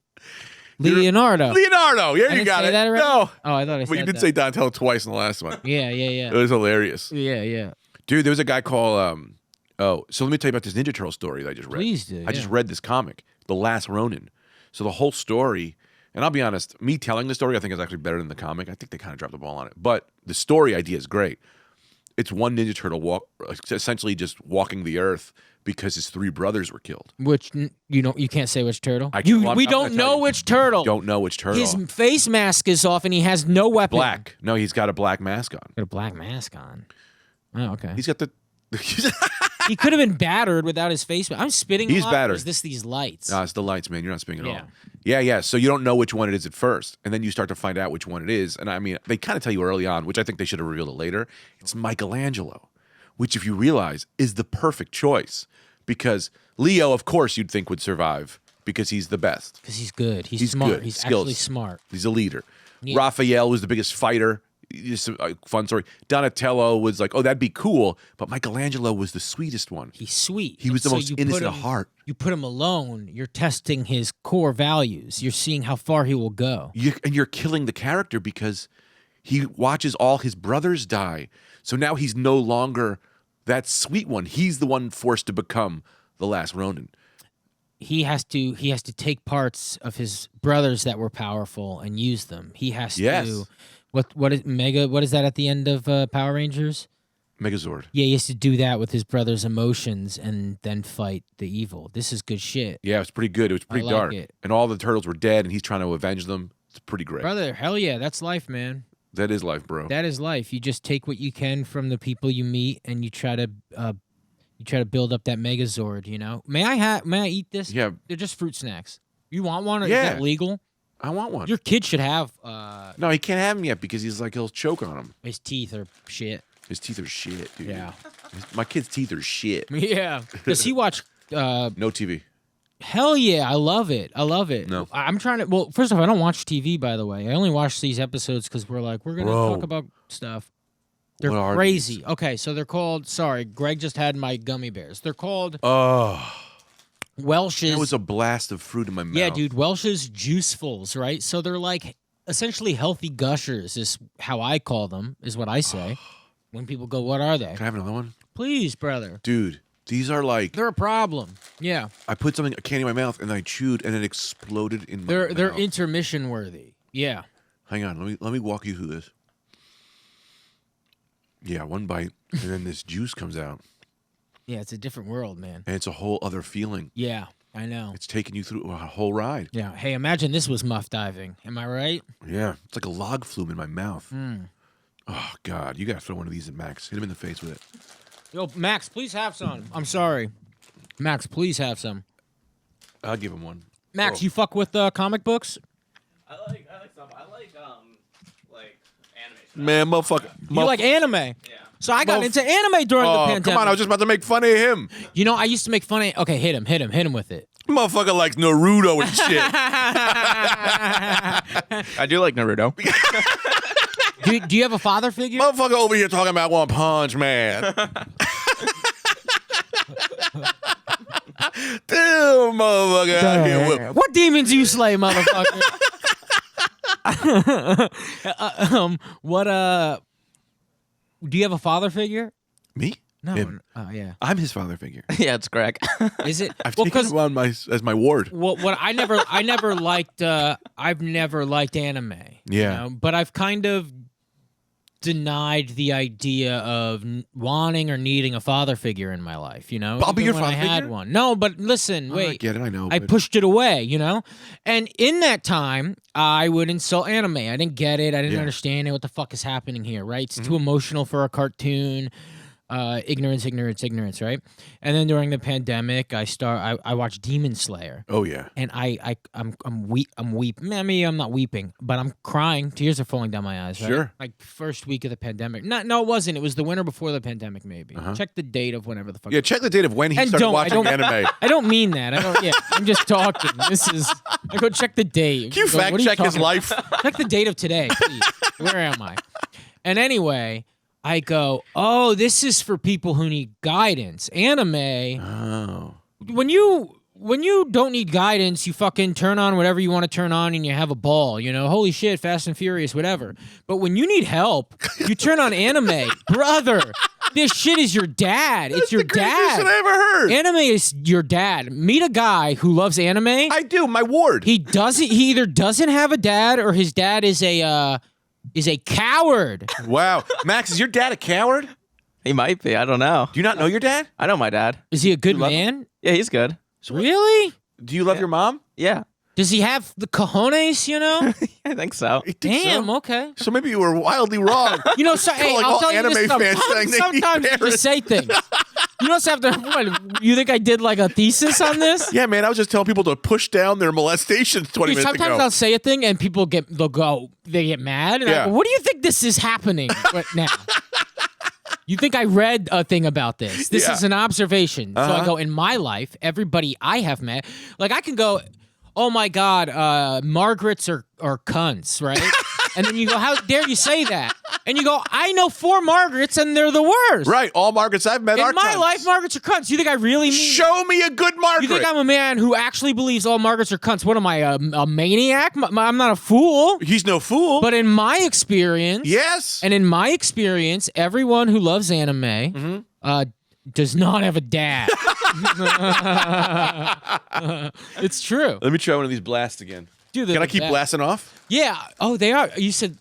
Leonardo. Leonardo. Yeah, I you didn't got say it. that already? No. Oh, I thought I said But you did that. say Donatello twice in the last one. Yeah. It was hilarious. Yeah. Dude, there was a guy called so let me tell you about this Ninja Turtle story that I just read. Please do, I just yeah. read this comic, The Last Ronin. So the whole story, and I'll be honest, me telling the story I think is actually better than the comic. I think they kind of dropped the ball on it. But the story idea is great. It's one Ninja Turtle essentially just walking the earth because his 3 brothers were killed. Which you can't say which turtle. I can't- well, We I'm don't gonna tell know you. which turtle. Don't know which turtle. His face mask is off and he has no weapon. Black. No, he's got a black mask on. Got a black mask on. Oh, okay. He's got the. He could have been battered without his face mask. I'm spitting. He's a lot. battered. Is this these lights? No, it's the lights, man. You're not speaking at Yeah. all. Yeah. So you don't know which one it is at first, and then you start to find out which one it is. And I mean, they kind of tell you early on, which I think they should have revealed it later. It's Michelangelo, which, if you realize, is the perfect choice because Leo, of course, you'd think would survive because he's the best. Because he's good. He's He's smart. good. He's Skills. actually smart. He's a leader. Yeah. Raphael was the biggest fighter. Just a fun story. Donatello was like, oh, that'd be cool, but Michelangelo was the sweetest one. He's sweet. He was the most innocent of heart. You put him alone, you're testing his core values. You're seeing how far he will go. And you're killing the character because he watches all his brothers die. So now he's no longer that sweet one. He's the one forced to become the last Ronin. He has to take parts of his brothers that were powerful and use them. He has to. What is that at the end of Power Rangers? Megazord. Yeah, he has to do that with his brother's emotions and then fight the evil. This is good shit. Yeah, it's pretty good. It was pretty like dark. it. And all the turtles were dead, and he's trying to avenge them. It's pretty great. Brother, hell yeah, that's life, man. That is life, bro. That is life. You just take what you can from the people you meet, and you try to build up that Megazord. You know, may I eat this? Yeah, they're just fruit snacks. You want one? Or is Yeah. that legal? I want one. Your kid should have. No, he can't have him yet because he'll choke on him. His teeth are shit. His teeth are shit, dude. Yeah. My kid's teeth are shit. Yeah. Does he watch? No TV. Hell yeah, I love it. I love it. No. I'm trying to. Well, first off, I don't watch TV, by the way. I only watch these episodes because we're gonna Bro. talk about stuff. They're What are crazy. these? Okay, so they're called. Sorry, Greg just had my gummy bears. They're called Oh, Welch's. that was a blast of fruit in my mouth. Yeah, dude, Welch's Juicefuls, right? So they're like essentially healthy gushers, is how I call them, is what I say. When people go, what are they? Can I have another one? Please, brother. Dude, these are like, They're a problem. Yeah. I put a candy in my mouth and I chewed and it exploded in my mouth. They're intermission worthy. Yeah. Hang on, let me walk you through this. Yeah, one bite and then this juice comes out. Yeah, it's a different world, man. And it's a whole other feeling. Yeah, I know. It's taking you through a whole ride. Yeah. Hey, imagine this was muff diving. Am I right? Yeah, it's like a log flume in my mouth. Mm. Oh, God, you got to throw one of these at Max. Hit him in the face with it. Yo, Max, please have some. I'm sorry. Max, please have some. I'll give him one. Max, Oh. you fuck with comic books? I like stuff. I like anime. Man, motherfucker. You like anime? Yeah. So I got Motherf- into anime during the Oh, pandemic. come on, I was just about to make fun of him. You know, I used to make fun of. Okay, hit him with it. Motherfucker likes Naruto and shit. I do like Naruto. Do you have a father figure? Motherfucker over here talking about One Punch Man. Damn, motherfucker. I can't whip. What demons you slay, motherfucker? Do you have a father figure? Me? No. Him. Oh yeah. I'm his father figure. Yeah, it's Greg. Is it? I've well, taken because him on as my ward. what I never liked. I've never liked anime. Yeah. You know? But I've kind of denied the idea of wanting or needing a father figure in my life. You know, I'll be Even your when father I had figure? one. No, but listen, I wait. get it, I know. I but- pushed it away, you know? And in that time, I would insult anime. I didn't get it. I didn't Yeah. understand it. What the fuck is happening here, right? It's too emotional for a cartoon. Ignorance, right? And then during the pandemic, I watched Demon Slayer. Oh, yeah. And I'm weeping. Maybe I'm not weeping, but I'm crying. Tears are falling down my eyes. Right? Sure. Like first week of the pandemic. No, it wasn't. It was the winter before the pandemic. Maybe. Check the date of whenever the fuck. Yeah, check the date of when he And started don't- I watching don't- anime. I don't mean that. I don't. Yeah, I'm just talking. I go check the date. Can you Go, fact "What are check his talking life? about?" Check the date of today, please. Where am I? And anyway, I go, oh, this is for people who need guidance. Anime. Oh. When you don't need guidance, you fucking turn on whatever you want to turn on and you have a ball, you know? Holy shit, Fast and Furious, whatever. But when you need help, you turn on anime. Brother, this shit is your dad. It's your the craziest dad. shit I ever heard. Anime is your dad. Meet a guy who loves anime. I do, my ward. He either doesn't have a dad or his dad is a coward. Wow. Max, is your dad a coward? He might be. I don't know. Do you not know your dad? I know my dad. Is he a good love man? Yeah, he's good. Really? Do you love your mom? Yeah, Does he have the cojones, you know? I think so. I think Damn, so. okay. So maybe you were wildly wrong. You know, so, hey, Calling I'll all tell you anime this. fans saying they need Sometimes you parents. just say things. You don't have to. What, you think I did like a thesis on this? Yeah, man, I was just telling people to push down their molestations 20 Dude, minutes sometimes ago. I'll say a thing and people they get mad. And I Yeah. go, what do you think this is happening right now? You think I read a thing about this? This Yeah. is an observation. So I Uh-huh. go, in my life, everybody I have met, like I can go, oh my God, Margarets are cunts, right? And then you go, how dare you say that? And you go, I know 4 Margarets and they're the worst. Right. All Margarets I've met are In my cunts. life, Margarets are cunts. You think I really mean... Show me a good Margaret. You think I'm a man who actually believes all Margarets are cunts? What am I, a maniac? I'm not a fool. He's no fool. But in my experience... yes. And in my experience, everyone who loves anime does not have a dad. It's true. Let me try one of these blasts again. Dude, Can I keep blasting off? Yeah. Oh, they are. You said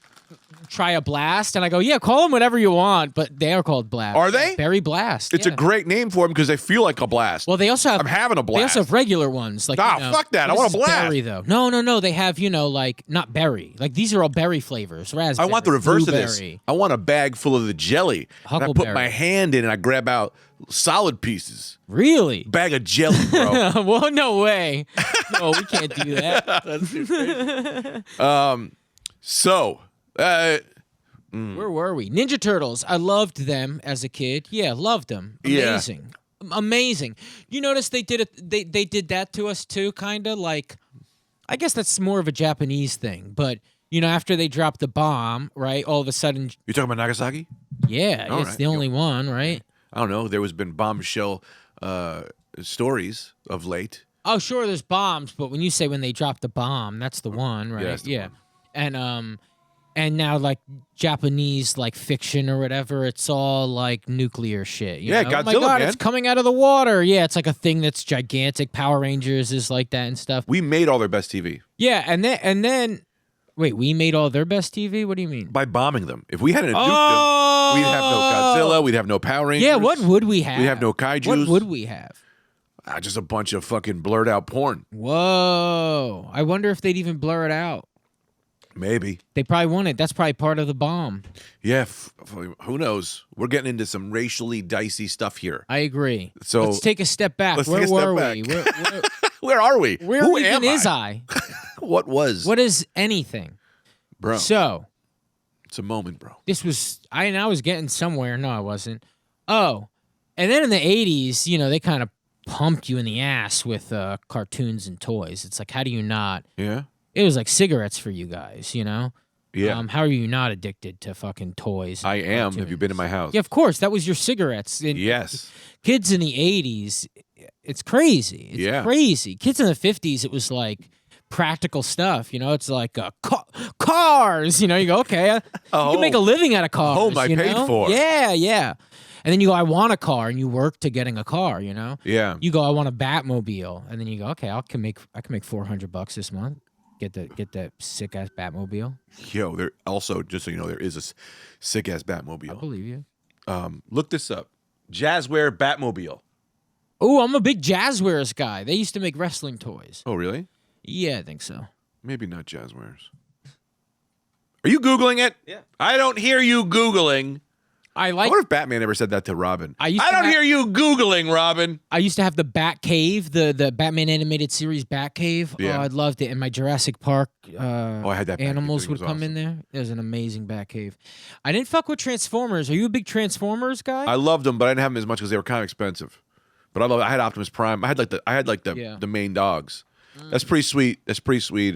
try a blast, and I go, yeah, call them whatever you want, but they are called blast. Are they? Berry blast. It's yeah. a great name for them because they feel like a blast. Well, they also have. I'm having a blast. They also have regular ones. Like, fuck that. I want a blast. Berry though. No. They have like not berry. Like these are all berry flavors. Raspberry. I want the reverse of blueberry. this. I want a bag full of the jelly. And I put Huckleberry. my hand in and I grab out solid pieces. Really? Bag of jelly, bro. Well, no way. No, we can't do that. That's too crazy. So, Where were we? Ninja Turtles. I loved them as a kid. Yeah, loved them. Amazing. Amazing. You notice they did it. They did that to us too, kind of like. I guess that's more of a Japanese thing, but after they dropped the bomb, right? All of a sudden, you talking about Nagasaki? yeah, All it's right. the only one, right? I don't know. There has been bombshell stories of late. Oh, sure, there's bombs, but when you say when they dropped the bomb, that's the one, right? Yeah, that's the one. And now like Japanese like fiction or whatever, it's all like nuclear shit. You Yeah, know? Oh my Godzilla, God, man. it's coming out of the water. Yeah, it's like a thing that's gigantic. Power Rangers is like that and stuff. We made all their best TV Yeah, and then wait, we made all their best TV? What do you mean? by bombing them. If we hadn't nuked them, we'd have no Godzilla. We'd have no Power Rangers. Yeah, what would we have? We'd have no kaijus. What would we have? Just a bunch of fucking blurred out porn. Whoa. I wonder if they'd even blur it out. Maybe. They probably won't it. That's probably part of the bomb. Yeah, who knows? We're getting into some racially dicey stuff here. I agree. So let's take a step back. let's Where take a step were back. we? Where are we? Where Who even am is I? What was? What is anything? Bro, So it's a moment, bro. this was I was getting somewhere. No, I wasn't. Oh, and then in the 80s, they kind of pumped you in the ass with cartoons and toys. It's like, how do you not? Yeah? It was like cigarettes for you guys, Yeah. How are you not addicted to fucking toys? I and am. Have cartoons? you been in my house? Yeah, of course. That was your cigarettes. And Yes. kids in the 80s, it's crazy. It's Yeah. crazy. Kids in the 50s, it was like practical stuff. It's like cars. You go, okay, you can make a living out of cars. home I paid for. Yeah. And then you go, I want a car, and you work to getting a car. Yeah. You go, I want a Batmobile, and then you go, okay, I can make $400 this month. Get that sick ass Batmobile. Yo, there also, just so you know, there is a sick ass I Batmobile. believe you. Look this up. Jazzware Batmobile. Oh, I'm a big Jazzwares guy. They used to make wrestling toys. Oh, really? Yeah, I think so. Maybe not Jazzwares. Are you Googling it? Yeah. I don't hear you Googling. I I like. wonder if Batman ever said that to Robin. I I used to don't have- hear you Googling, Robin. I used to have the Bat Cave, the Batman animated series Bat Cave. Yeah. Oh, I loved it. And my Jurassic Park I had that Bat animals Cave. It would was come in awesome. there. It was an amazing Bat Cave. I didn't fuck with Transformers. Are you a big Transformers guy? I loved them, but I didn't have them as much because they were kind of expensive. But I had Optimus Prime. I had like the Yeah. the main dogs. That's pretty sweet. That's pretty sweet.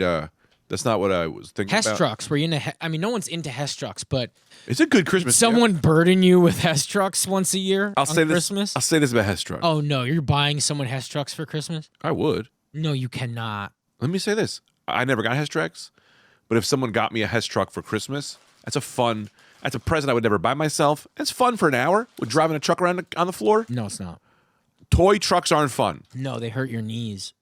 That's not what I was thinking Hess about. trucks. Were you into? No one's into Hess trucks, but It's a good Christmas. someone burden you with Hess trucks once a year I'll on say Christmas. this. I'll say this about Hess truck. Oh no, you're buying someone Hess trucks for Christmas? I would. No, you cannot. Let me say this. I never got Hess trucks, but if someone got me a Hess truck for Christmas, that's a present I would never buy myself. It's fun for an hour with driving a truck around on the floor. No, it's not. Toy trucks aren't fun. No, they hurt your knees.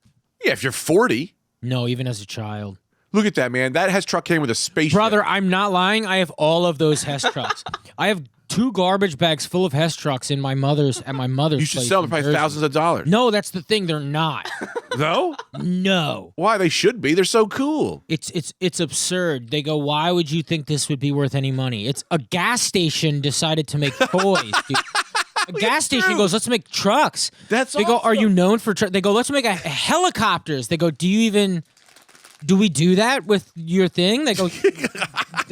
Yeah, if you're 40. No, even as a child. Look at that, man. That Hess truck came with a spaceship. Brother, I'm not lying. I have all of those Hess trucks. I have 2 garbage bags full of Hess trucks at my mother's You should place sell them in for probably Jersey. thousands of dollars. No, that's the thing. They're not. No? No. Why? They should be. They're so cool. It's absurd. They go, why would you think this would be worth any money? It's a gas station decided to make toys, dude. A gas station true. goes, let's make trucks. That's They go, are awesome. you known for trucks? They go, let's make helicopters. They go, do we do that with your thing? They go,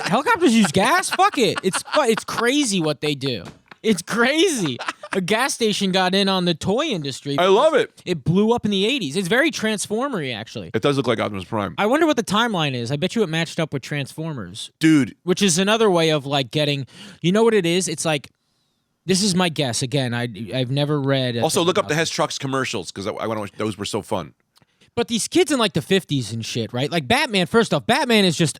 helicopters use gas? Fuck it. It's crazy what they do. It's crazy. a gas station got in on the toy industry. I love it. It blew up in the 80s. It's very Transformery, actually. It does look like Optimus Prime. I wonder what the timeline is. I bet you it matched up with Transformers. Dude. Which is another way of like getting, you know what it is? It's like, this is my guess. Again, I've never read. Also, look up the Hess Trucks commercials because I want to. Those were so fun. But these kids in like the 50s and shit, right? Like Batman, first off, Batman is just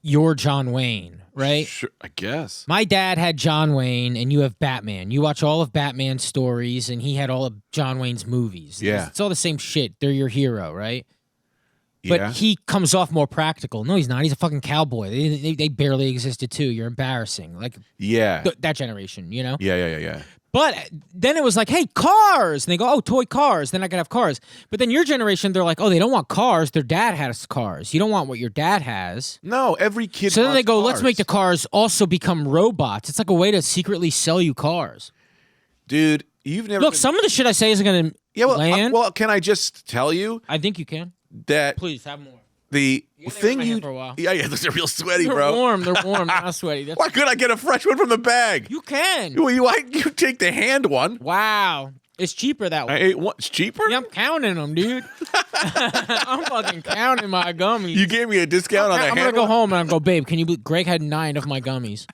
your John Wayne, right? Sure, I guess. My dad had John Wayne and you have Batman. You watch all of Batman's stories and he had all of John Wayne's movies. Yeah. It's all the same shit. They're your hero, right? Yeah. But he comes off more practical. No, he's not. He's a fucking cowboy. They barely existed too. You're embarrassing. Like Yeah. that generation, you know? Yeah. But then it was like, hey, cars. And they go, oh, toy cars. Then I could have cars. But then your generation, they're like, oh, they don't want cars. Their dad has cars. You don't want what your dad has. No, every kid So then they wants go, cars. let's make the cars also become robots. It's like a way to secretly sell you cars. Dude, you've never... Look, some of the shit I say isn't going to land. Well, can I just tell you I think you can. that Please, have more. the thing my you... hand for a while. Yeah, they're real sweaty, They're bro. warm. They're warm. They're not sweaty. That's... Why couldn't I get a fresh one from the bag? You can. You take the hand one. Wow. It's cheaper that I way. ate one. It's cheaper? Yeah, I'm counting them, dude. I'm fucking counting my gummies. You gave me a discount on the I'm hand gonna go one? home and I'll go, babe. Can you believe Greg had 9 of my gummies?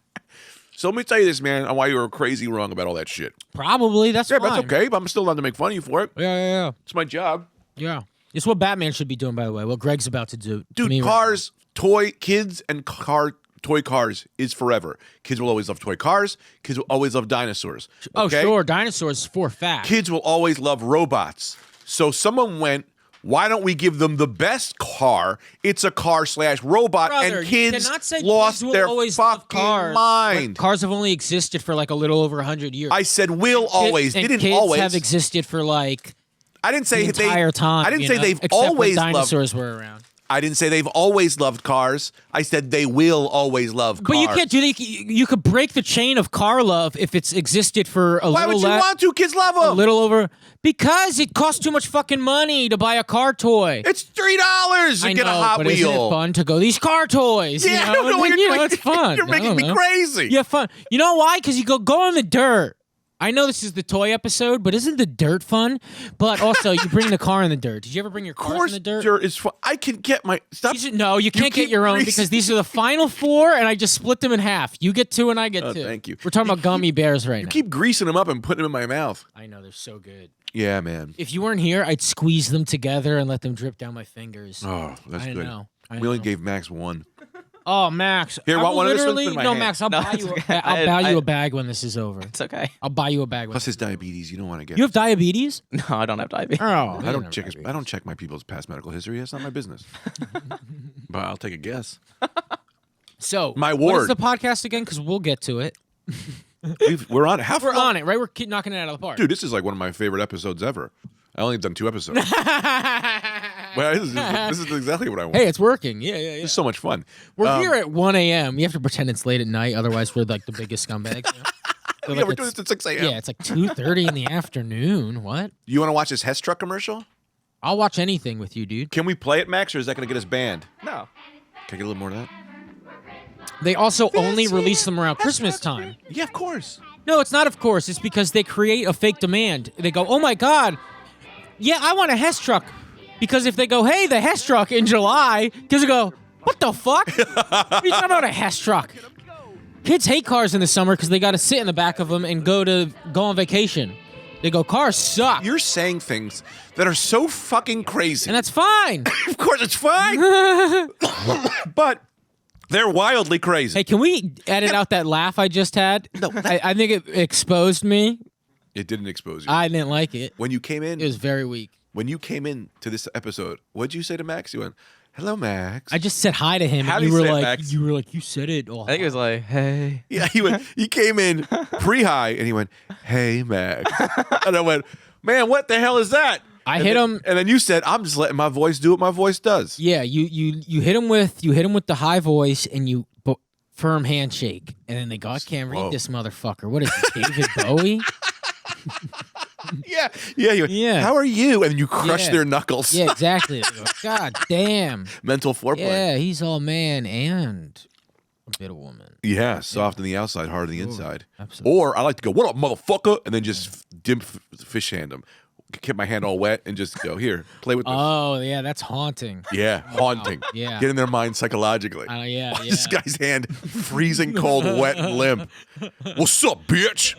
So let me tell you this, man, on why you were crazy wrong about all that shit. Probably. That's Yeah, fine. but that's okay. But I'm still allowed to make fun of you for it. Yeah. It's my job. Yeah. It's what Batman should be doing, by the way. What Greg's about to do. to Dude, me right cars, kids and toy cars is forever. Kids will always love toy cars. Kids will always love dinosaurs. now. Okay? Oh, sure. Dinosaurs for fact. Kids will always love robots. So someone went, why don't we give them the best car? It's a car/robot, Brother, and you kids cannot say lost kids will their always love fucking cars. mind. Like, cars have only existed for like a little over 100 years. I said will always. And Didn't kids always. have existed for like I didn't say the entire time. I didn't you say know? they've Except when always loved. dinosaurs were around. I didn't say they've always loved cars. I said they will always love cars. But you can't do that. You could break the chain of car love if it's existed for a Why little would you want to? Kids love them. a little over because it costs too much fucking money to buy a car toy. It's $3 to I get know, a Hot but Wheel. isn't it fun to go these car toys? Yeah, you know? no, And, you're it's fun. You're I making don't me know. crazy. You have fun. You know why? Because you go in the dirt. I know this is the toy episode, but isn't the dirt fun? But also, you bring the car in the dirt. Did you ever bring your Of car course, in the dirt? dirt is fun. I can get my stop. No, you can't get keep your own greasing- because these are the final 4, and I just split them in half. You get 2, and I get 2. Thank you. We're talking about gummy bears right now. Keep greasing them up and putting them in my mouth. I know, they're so good. Yeah, man. If you weren't here, I'd squeeze them together and let them drip down my fingers. Oh, that's I good. know. We only gave Max one. Oh, Max. Here, I want will one of this? literally, Put it in my no, hand. Max, I'll No, buy it's you. okay. I'll buy you I- a bag when this is over. It's okay. I'll buy you a bag. Plus his diabetes. You don't want to get. You have diabetes? No, I don't have diabetes. Oh, I don't check. I don't check my people's past medical history. That's not my business. But I'll take a guess. So, My what is ward. the podcast again? Because we'll get to it. We're on it. How We're far- on it, right? We're keep knocking it out of the park. Dude, this is like one of my favorite episodes ever. I only done 2 episodes. Well, this is exactly what I want. Hey, it's working. Yeah. It's so much fun. We're here at 1 a.m. You have to pretend it's late at night, otherwise we're like the biggest scumbags. You know? They're Yeah, like, we're doing it's- this at 6 a.m. Yeah, it's like 2:30 in the afternoon. What? You want to watch this Hess truck commercial? I'll watch anything with you, dude. Can we play it, Max, or is that going to get us banned? No. Can I get a little more of that? They also only release them around Christmas time. Yeah, of course. No, it's not, of course. It's because they create a fake demand. They go, oh my God, yeah, I want a Hess truck. Because if they go, hey, the Hess truck in July, kids will go, what the fuck? What are you talking about a Hess truck? Kids hate cars in the summer because they got to sit in the back of them and go on vacation. They go, cars suck. You're saying things that are so fucking crazy. And that's fine. Of course, it's fine. But they're wildly crazy. Hey, can we edit out that laugh I just had? No. I think it exposed me. It didn't expose you. I didn't like it. When you came in, It was very weak. when you came in to this episode, what'd you say to Max? You went, "Hello, Max." I just said hi to him, How and do you you were say it, like, Max? you said it. Oh, I think it was like, hey. Yeah, he came in pre-high and he went, "Hey, Max," and I went, "Man, what the hell is that?" I And hit then- him. and then you said, "I'm just letting my voice do what my voice does." Yeah, you hit him with the high voice and you firm handshake, and then they go, I can't read Whoa. this motherfucker. What is it, David Bowie? Yeah. You went, Yeah. How are you? And you crush Yeah. their knuckles. Yeah, exactly. They go, God damn. Mental foreplay. Yeah, he's all man and A bit of woman. Yeah, soft on the outside, hard on the inside. Absolutely. Or I like to go, what up, motherfucker? And then just fish hand them. Get my hand all wet and just go, here, play with this. Oh, yeah, that's haunting. Yeah, haunting. Yeah. Get in their mind psychologically. Yeah. This guy's hand freezing cold, wet, and limp. What's up, bitch?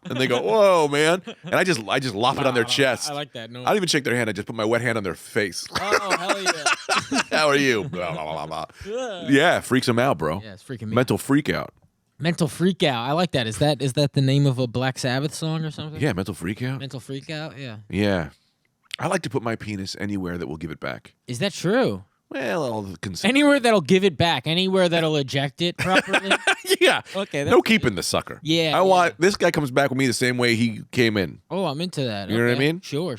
And they go, whoa, man. And I just lop it on their chest. I like that. No. I don't even shake their hand. I just put my wet hand on their face. Oh, hell yeah. How are you? Yeah, freaks them out, bro. Yeah, it's freaking me. Mental freak out. Mental freak out. I like that. Is that the name of a Black Sabbath song or something? Yeah, mental freak out. Mental freak out. Yeah. Yeah. I like to put my penis anywhere that will give it back. Is that true? Well, all the consent. Anywhere that'll give it back. Anywhere that'll eject it properly. Yeah. Okay. No keeping the sucker. Yeah. I want this guy comes back with me the same way he came in. Oh, I'm into that. You know what I Okay. mean? Sure.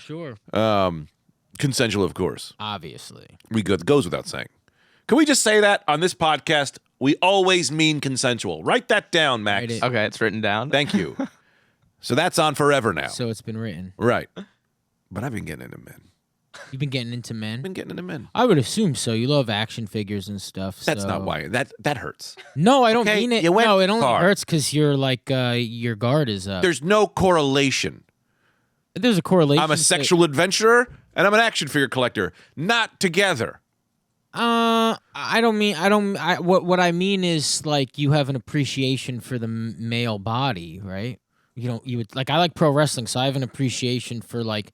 Consensual, of course. Obviously. Goes without saying. Can we just say that on this podcast? We always mean consensual. Write that down, Max. Write it. Okay, it's written down. Thank you. So that's on forever now. So it's been written. Right. But I've been getting into men. You've been getting into men? Been getting into men. I would assume so. You love action figures and stuff. That's so- not why. That hurts. No, I don't Okay, mean it. you went No, it only far. hurts because you're like your guard is up. There's no correlation. There's a correlation. I'm a sexual adventurer and I'm an action figure collector. Not together. What I mean is like you have an appreciation for the male body, right? You would like I like pro wrestling, so I have an appreciation for like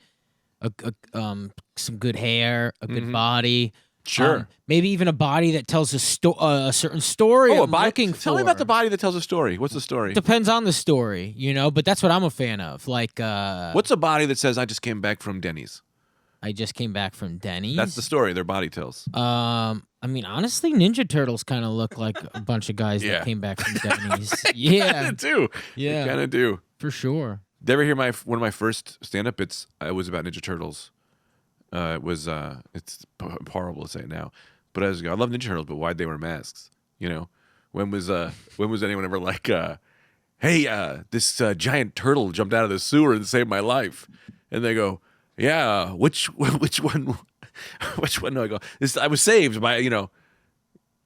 some good hair, a good body. Sure. Maybe even a body that tells a certain story. Oh, I'm looking Tell for. me about the body that tells a story. What's the story? Depends on the story, but that's what I'm a fan of. Like, What's a body that says I just came back from Denny's? I just came back from Denny's. That's the story their body tells. I mean, honestly, Ninja Turtles kind of look like a bunch of guys Yeah. that came back from Denny's. Yeah, Kind of do. Yeah. Kind of do. for sure. Did you ever hear one of my first stand-up bits? It was about Ninja Turtles. It's horrible to say now, but I love Ninja Turtles, but why'd they wear masks? When was anyone ever like, hey, this giant turtle jumped out of the sewer and saved my life? And they go, yeah, which one? Which one do I go? I was saved by,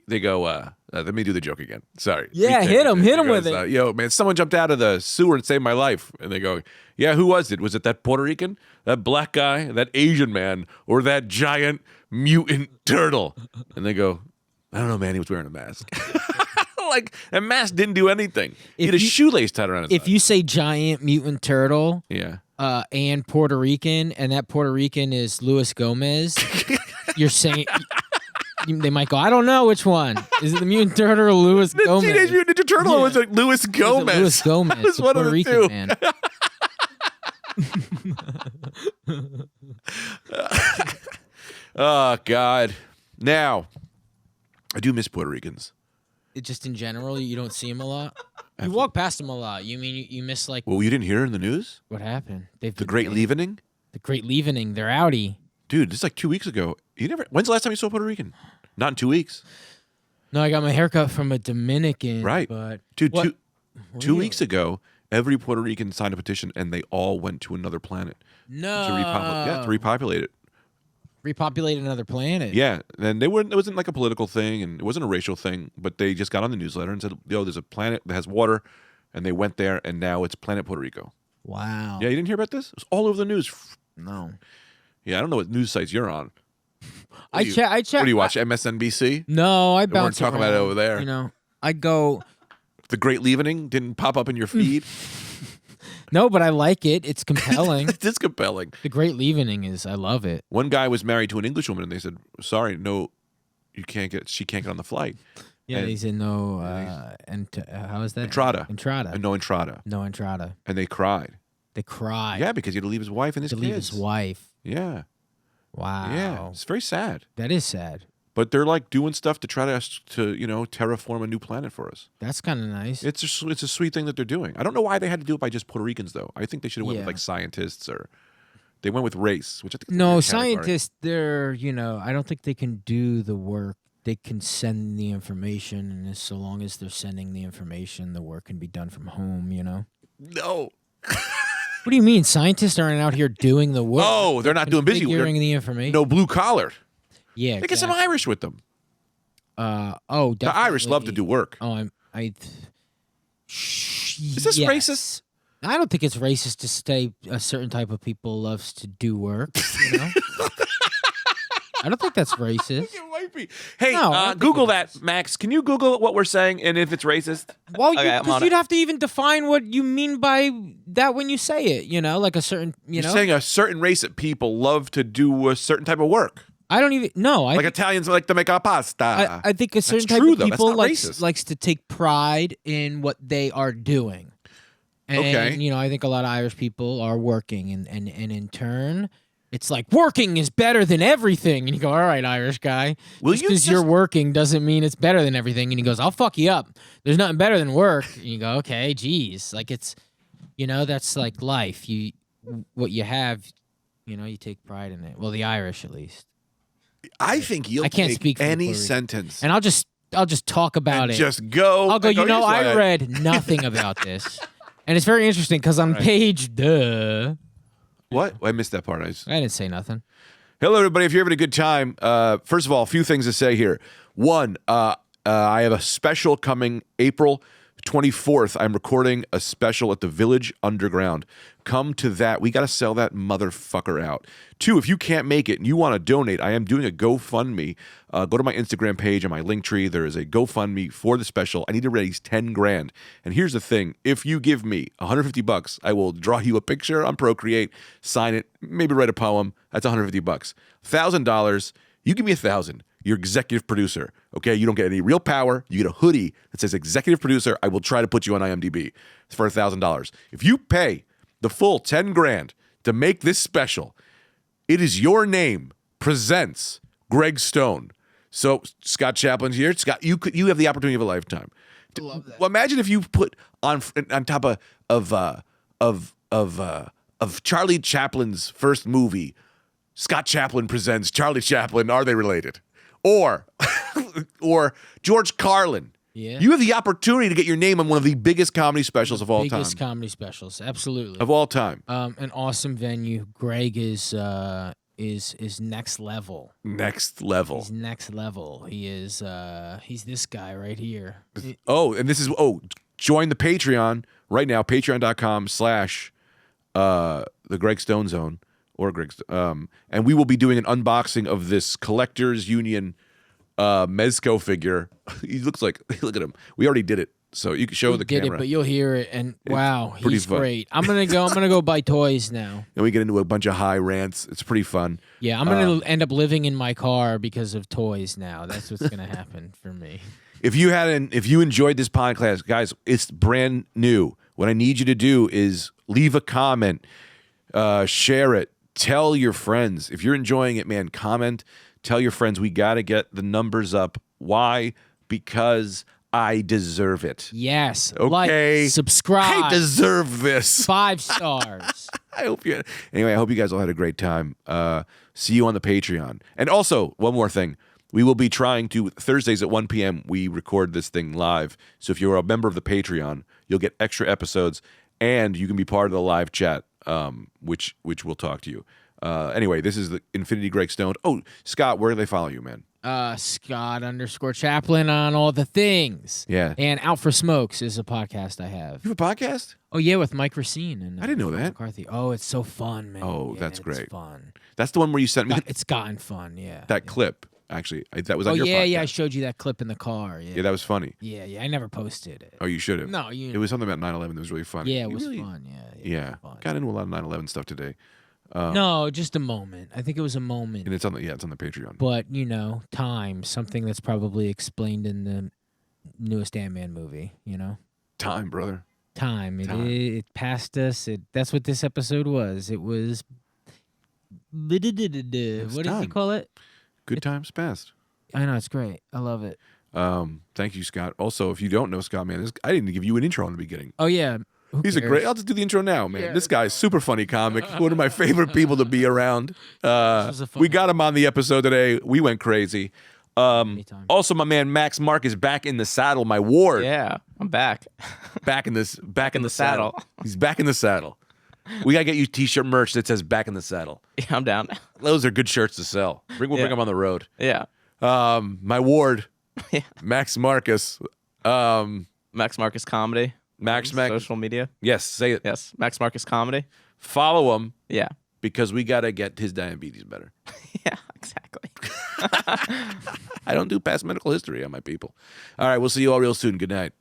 They go, let me do the joke again. Sorry. Yeah, Retake hit him He with goes, it. Yo, man, someone jumped out of the sewer and saved my life. And they go, yeah, who was it? Was it that Puerto Rican, that black guy, that Asian man, or that giant mutant turtle? And they go, I don't know, man. He was wearing a mask. Like, that mask didn't do anything. He had a shoelace tied around his If eye. you say giant mutant turtle, Yeah. and Puerto Rican, and that Puerto Rican is Luis Gomez, you're saying they might go, I don't know which one. Is it the mutant turtle or Luis The Gomez? Teenage Mutant Ninja Turtle was like Louis Gomez. Luis Gomez, It was the one of Puerto the Rican two. man. Oh, God. Now, I do miss Puerto Ricans. Just in general, you don't see him a lot. You walk past him a lot. You mean you miss like Well, you didn't hear in the news? what happened? They've The Great Leavening? The Great Leavening. They're outie. Dude, this is like 2 weeks ago. When's the last time you saw Puerto Rican? Not in 2 weeks. No, I got my haircut from a Dominican. Right. But Dude, What? two Really? weeks ago, every Puerto Rican signed a petition and they all went to another planet no. to repopulate it. Repopulate another planet. Yeah, and it wasn't like a political thing and it wasn't a racial thing, but they just got on the newsletter and said, yo, there's a planet that has water, and they went there, and now it's Planet Puerto Rico. Wow. Yeah, you didn't hear about this? It was all over the news. No. Yeah, I don't know what news sites you're on. I check. What do you watch, MSNBC? No, I weren't bounce talking about it around, over there. I go. The Great Leavening didn't pop up in your feed? No, but I like it. It's compelling. It is compelling. The Great Leavening is. I love it. One guy was married to an Englishwoman, and they said, sorry, no, she can't get on the flight. Yeah, And- he said no. How is that? Entrada. Entrada. No entrada. No entrada. And they cried. They cried. Yeah, because he had to leave his wife and his To kids. leave his wife. Yeah. Wow. Yeah. It's very sad. That is sad. But they're like doing stuff to try to terraform a new planet for us. That's kind of nice. It's a sweet thing that they're doing. I don't know why they had to do it by just Puerto Ricans, though. I think they should have went with Yeah. like scientists, or they went with race, which I think is a No, weird category. scientists, they're, I don't think they can do the work. They can send the information, and as so long as they're sending the information, the work can be done from home, No. What do you mean? Scientists aren't out here doing the work. Oh, they're not doing busy. Figuring the information. No blue collar. Yeah, They get some exactly. Irish with them. Definitely. The Irish love to do work. Oh, Is this yes. racist? I don't think it's racist to say a certain type of people loves to do work. You know, I don't think that's racist. It might be. Hey, No, I don't think Google it that, Max. Can you Google what we're saying and if it's racist? Well, Okay, I'm because on you'd it. have to even define what you mean by that when you say it. You know, like a certain. You're saying a certain race of people love to do a certain type of work. I don't even know. Like Italians like to make a pasta. I think a certain That's type true, of though. That's people not racist. likes to take pride in what they are doing. And, Okay. you know, I think a lot of Irish people are working, and in turn, it's like working is better than everything. And you go, all right, Irish guy, Will just you because you're working doesn't mean it's better than everything. And he goes, I'll fuck you up. There's nothing better than work. And you go, okay, geez, like it's, you know, that's like life. What you have, you know, you take pride in it. Well, the Irish at least. I think you'll I can't take speak for the any Puerto Rican. sentence And I'll just talk about and it. just go. I'll go, and you know, "Here's why I read nothing about this. And it's very interesting because on page What? I missed that part. I didn't say nothing. Hello, everybody. If you're having a good time, first of all, a few things to say here. One, I have a special coming April 24th. I'm recording a special at the Village Underground. Come to that. We got to sell that motherfucker out. Two, if you can't make it and you want to donate, I am doing a GoFundMe. Go to my Instagram page and my link tree. There is a GoFundMe for the special. I need to raise 10 grand. And here's the thing. If you give me $150, I will draw you a picture on Procreate, sign it, maybe write a poem. That's $150. $1,000, you give me $1,000. You're executive producer. Okay, you don't get any real power. You get a hoodie that says executive producer. I will try to put you on IMDb. It's for $1,000. If you pay the full 10 grand to make this special, it is your name presents Greg Stone. So Scott Chaplain's here. Scott, you have the opportunity of a lifetime. I love that. Well, imagine if you put on top of Charlie Chaplin's first movie, Scott Chaplain presents Charlie Chaplin. Are they related? Or George Carlin. Yeah. You have the opportunity to get your name on one of the biggest comedy specials of all time. Biggest comedy specials, absolutely. Of all time. An awesome venue. Greg is next level. Next level. He's next level. He is he's this guy right here. Join the Patreon right now, patreon.com/ the Greg Stone Zone or and we will be doing an unboxing of this Collectors Union Mezco figure. He looks like, look at him. We already did it, so you can show the Get camera. it, but you'll hear it, and wow, pretty he's fun. great. I'm gonna go buy toys now. And we get into a bunch of high rants. It's pretty fun. Yeah, I'm gonna end up living in my car because of toys now. That's what's gonna happen for me. If you enjoyed this podcast, guys, it's brand new. What I need you to do is leave a comment, share it, tell your friends. If you're enjoying it, man, comment, tell your friends. We got to get the numbers up. Why? Because I deserve it. Yes. Okay. Like, subscribe. I deserve this. 5 stars. I hope you guys all had a great time. See you on the Patreon. And also, one more thing. We will be trying to, Thursdays at 1 p.m., we record this thing live. So if you're a member of the Patreon, you'll get extra episodes and you can be part of the live chat, which will talk to you. Anyway, this is the Infinity Greg Stone. Oh, Scott, where do they follow you, man? Scott_Chaplain on all the things. Yeah. And Out for Smokes is a podcast I have. You have a podcast? Oh, yeah, with Mike Racine. And, I didn't know that. McCarthy. Oh, it's so fun, man. Oh, Yeah, that's great. It's fun. That's the one where you sent me It's gotten fun, yeah. that clip, actually. That was on Oh, your yeah, podcast. yeah, I showed you that clip in the car. Yeah, Yeah, that was funny. yeah, I never posted it. Oh, you should have. No, you. It was something about 9/11 that was really funny. Yeah, it You was really- fun. Yeah. Yeah. It was fun. Got into a lot of 9/11 stuff today. No, just a moment. I think it was a moment. And it's on the Patreon. But, you know, time, something that's probably explained in the newest Ant-Man movie, you know? Time, brother. Time. Time. It passed us. That's what this episode was. It was... What does he time. call it? Good times past. I know, it's great. I love it. Thank you, Scott. Also, if you don't know Scott, man, I didn't give you an intro in the beginning. Oh, yeah. Who He's a cares? great. I'll just do the intro now, man. Yeah. This guy's super funny comic. One of my favorite people to be around. was a fun We got him on the episode today. We went crazy. Anytime. Also, my man Max Mark is back in the saddle. My ward, Yeah, I'm back. back in the the saddle. He's back in the saddle. We gotta get you T-shirt merch that says "Back in the Saddle." Yeah, I'm down. Those are good shirts to sell. We'll bring Yeah. them on the road. Yeah. My ward, Yeah. Max Marcus. Max Marcus Comedy. Max. Social media. Yes, say it. Yes. Max Marcus Comedy. Follow him Yeah. because we got to get his diabetes better. Yeah, exactly. I don't do past medical history on my people. All right, we'll see you all real soon. Good night.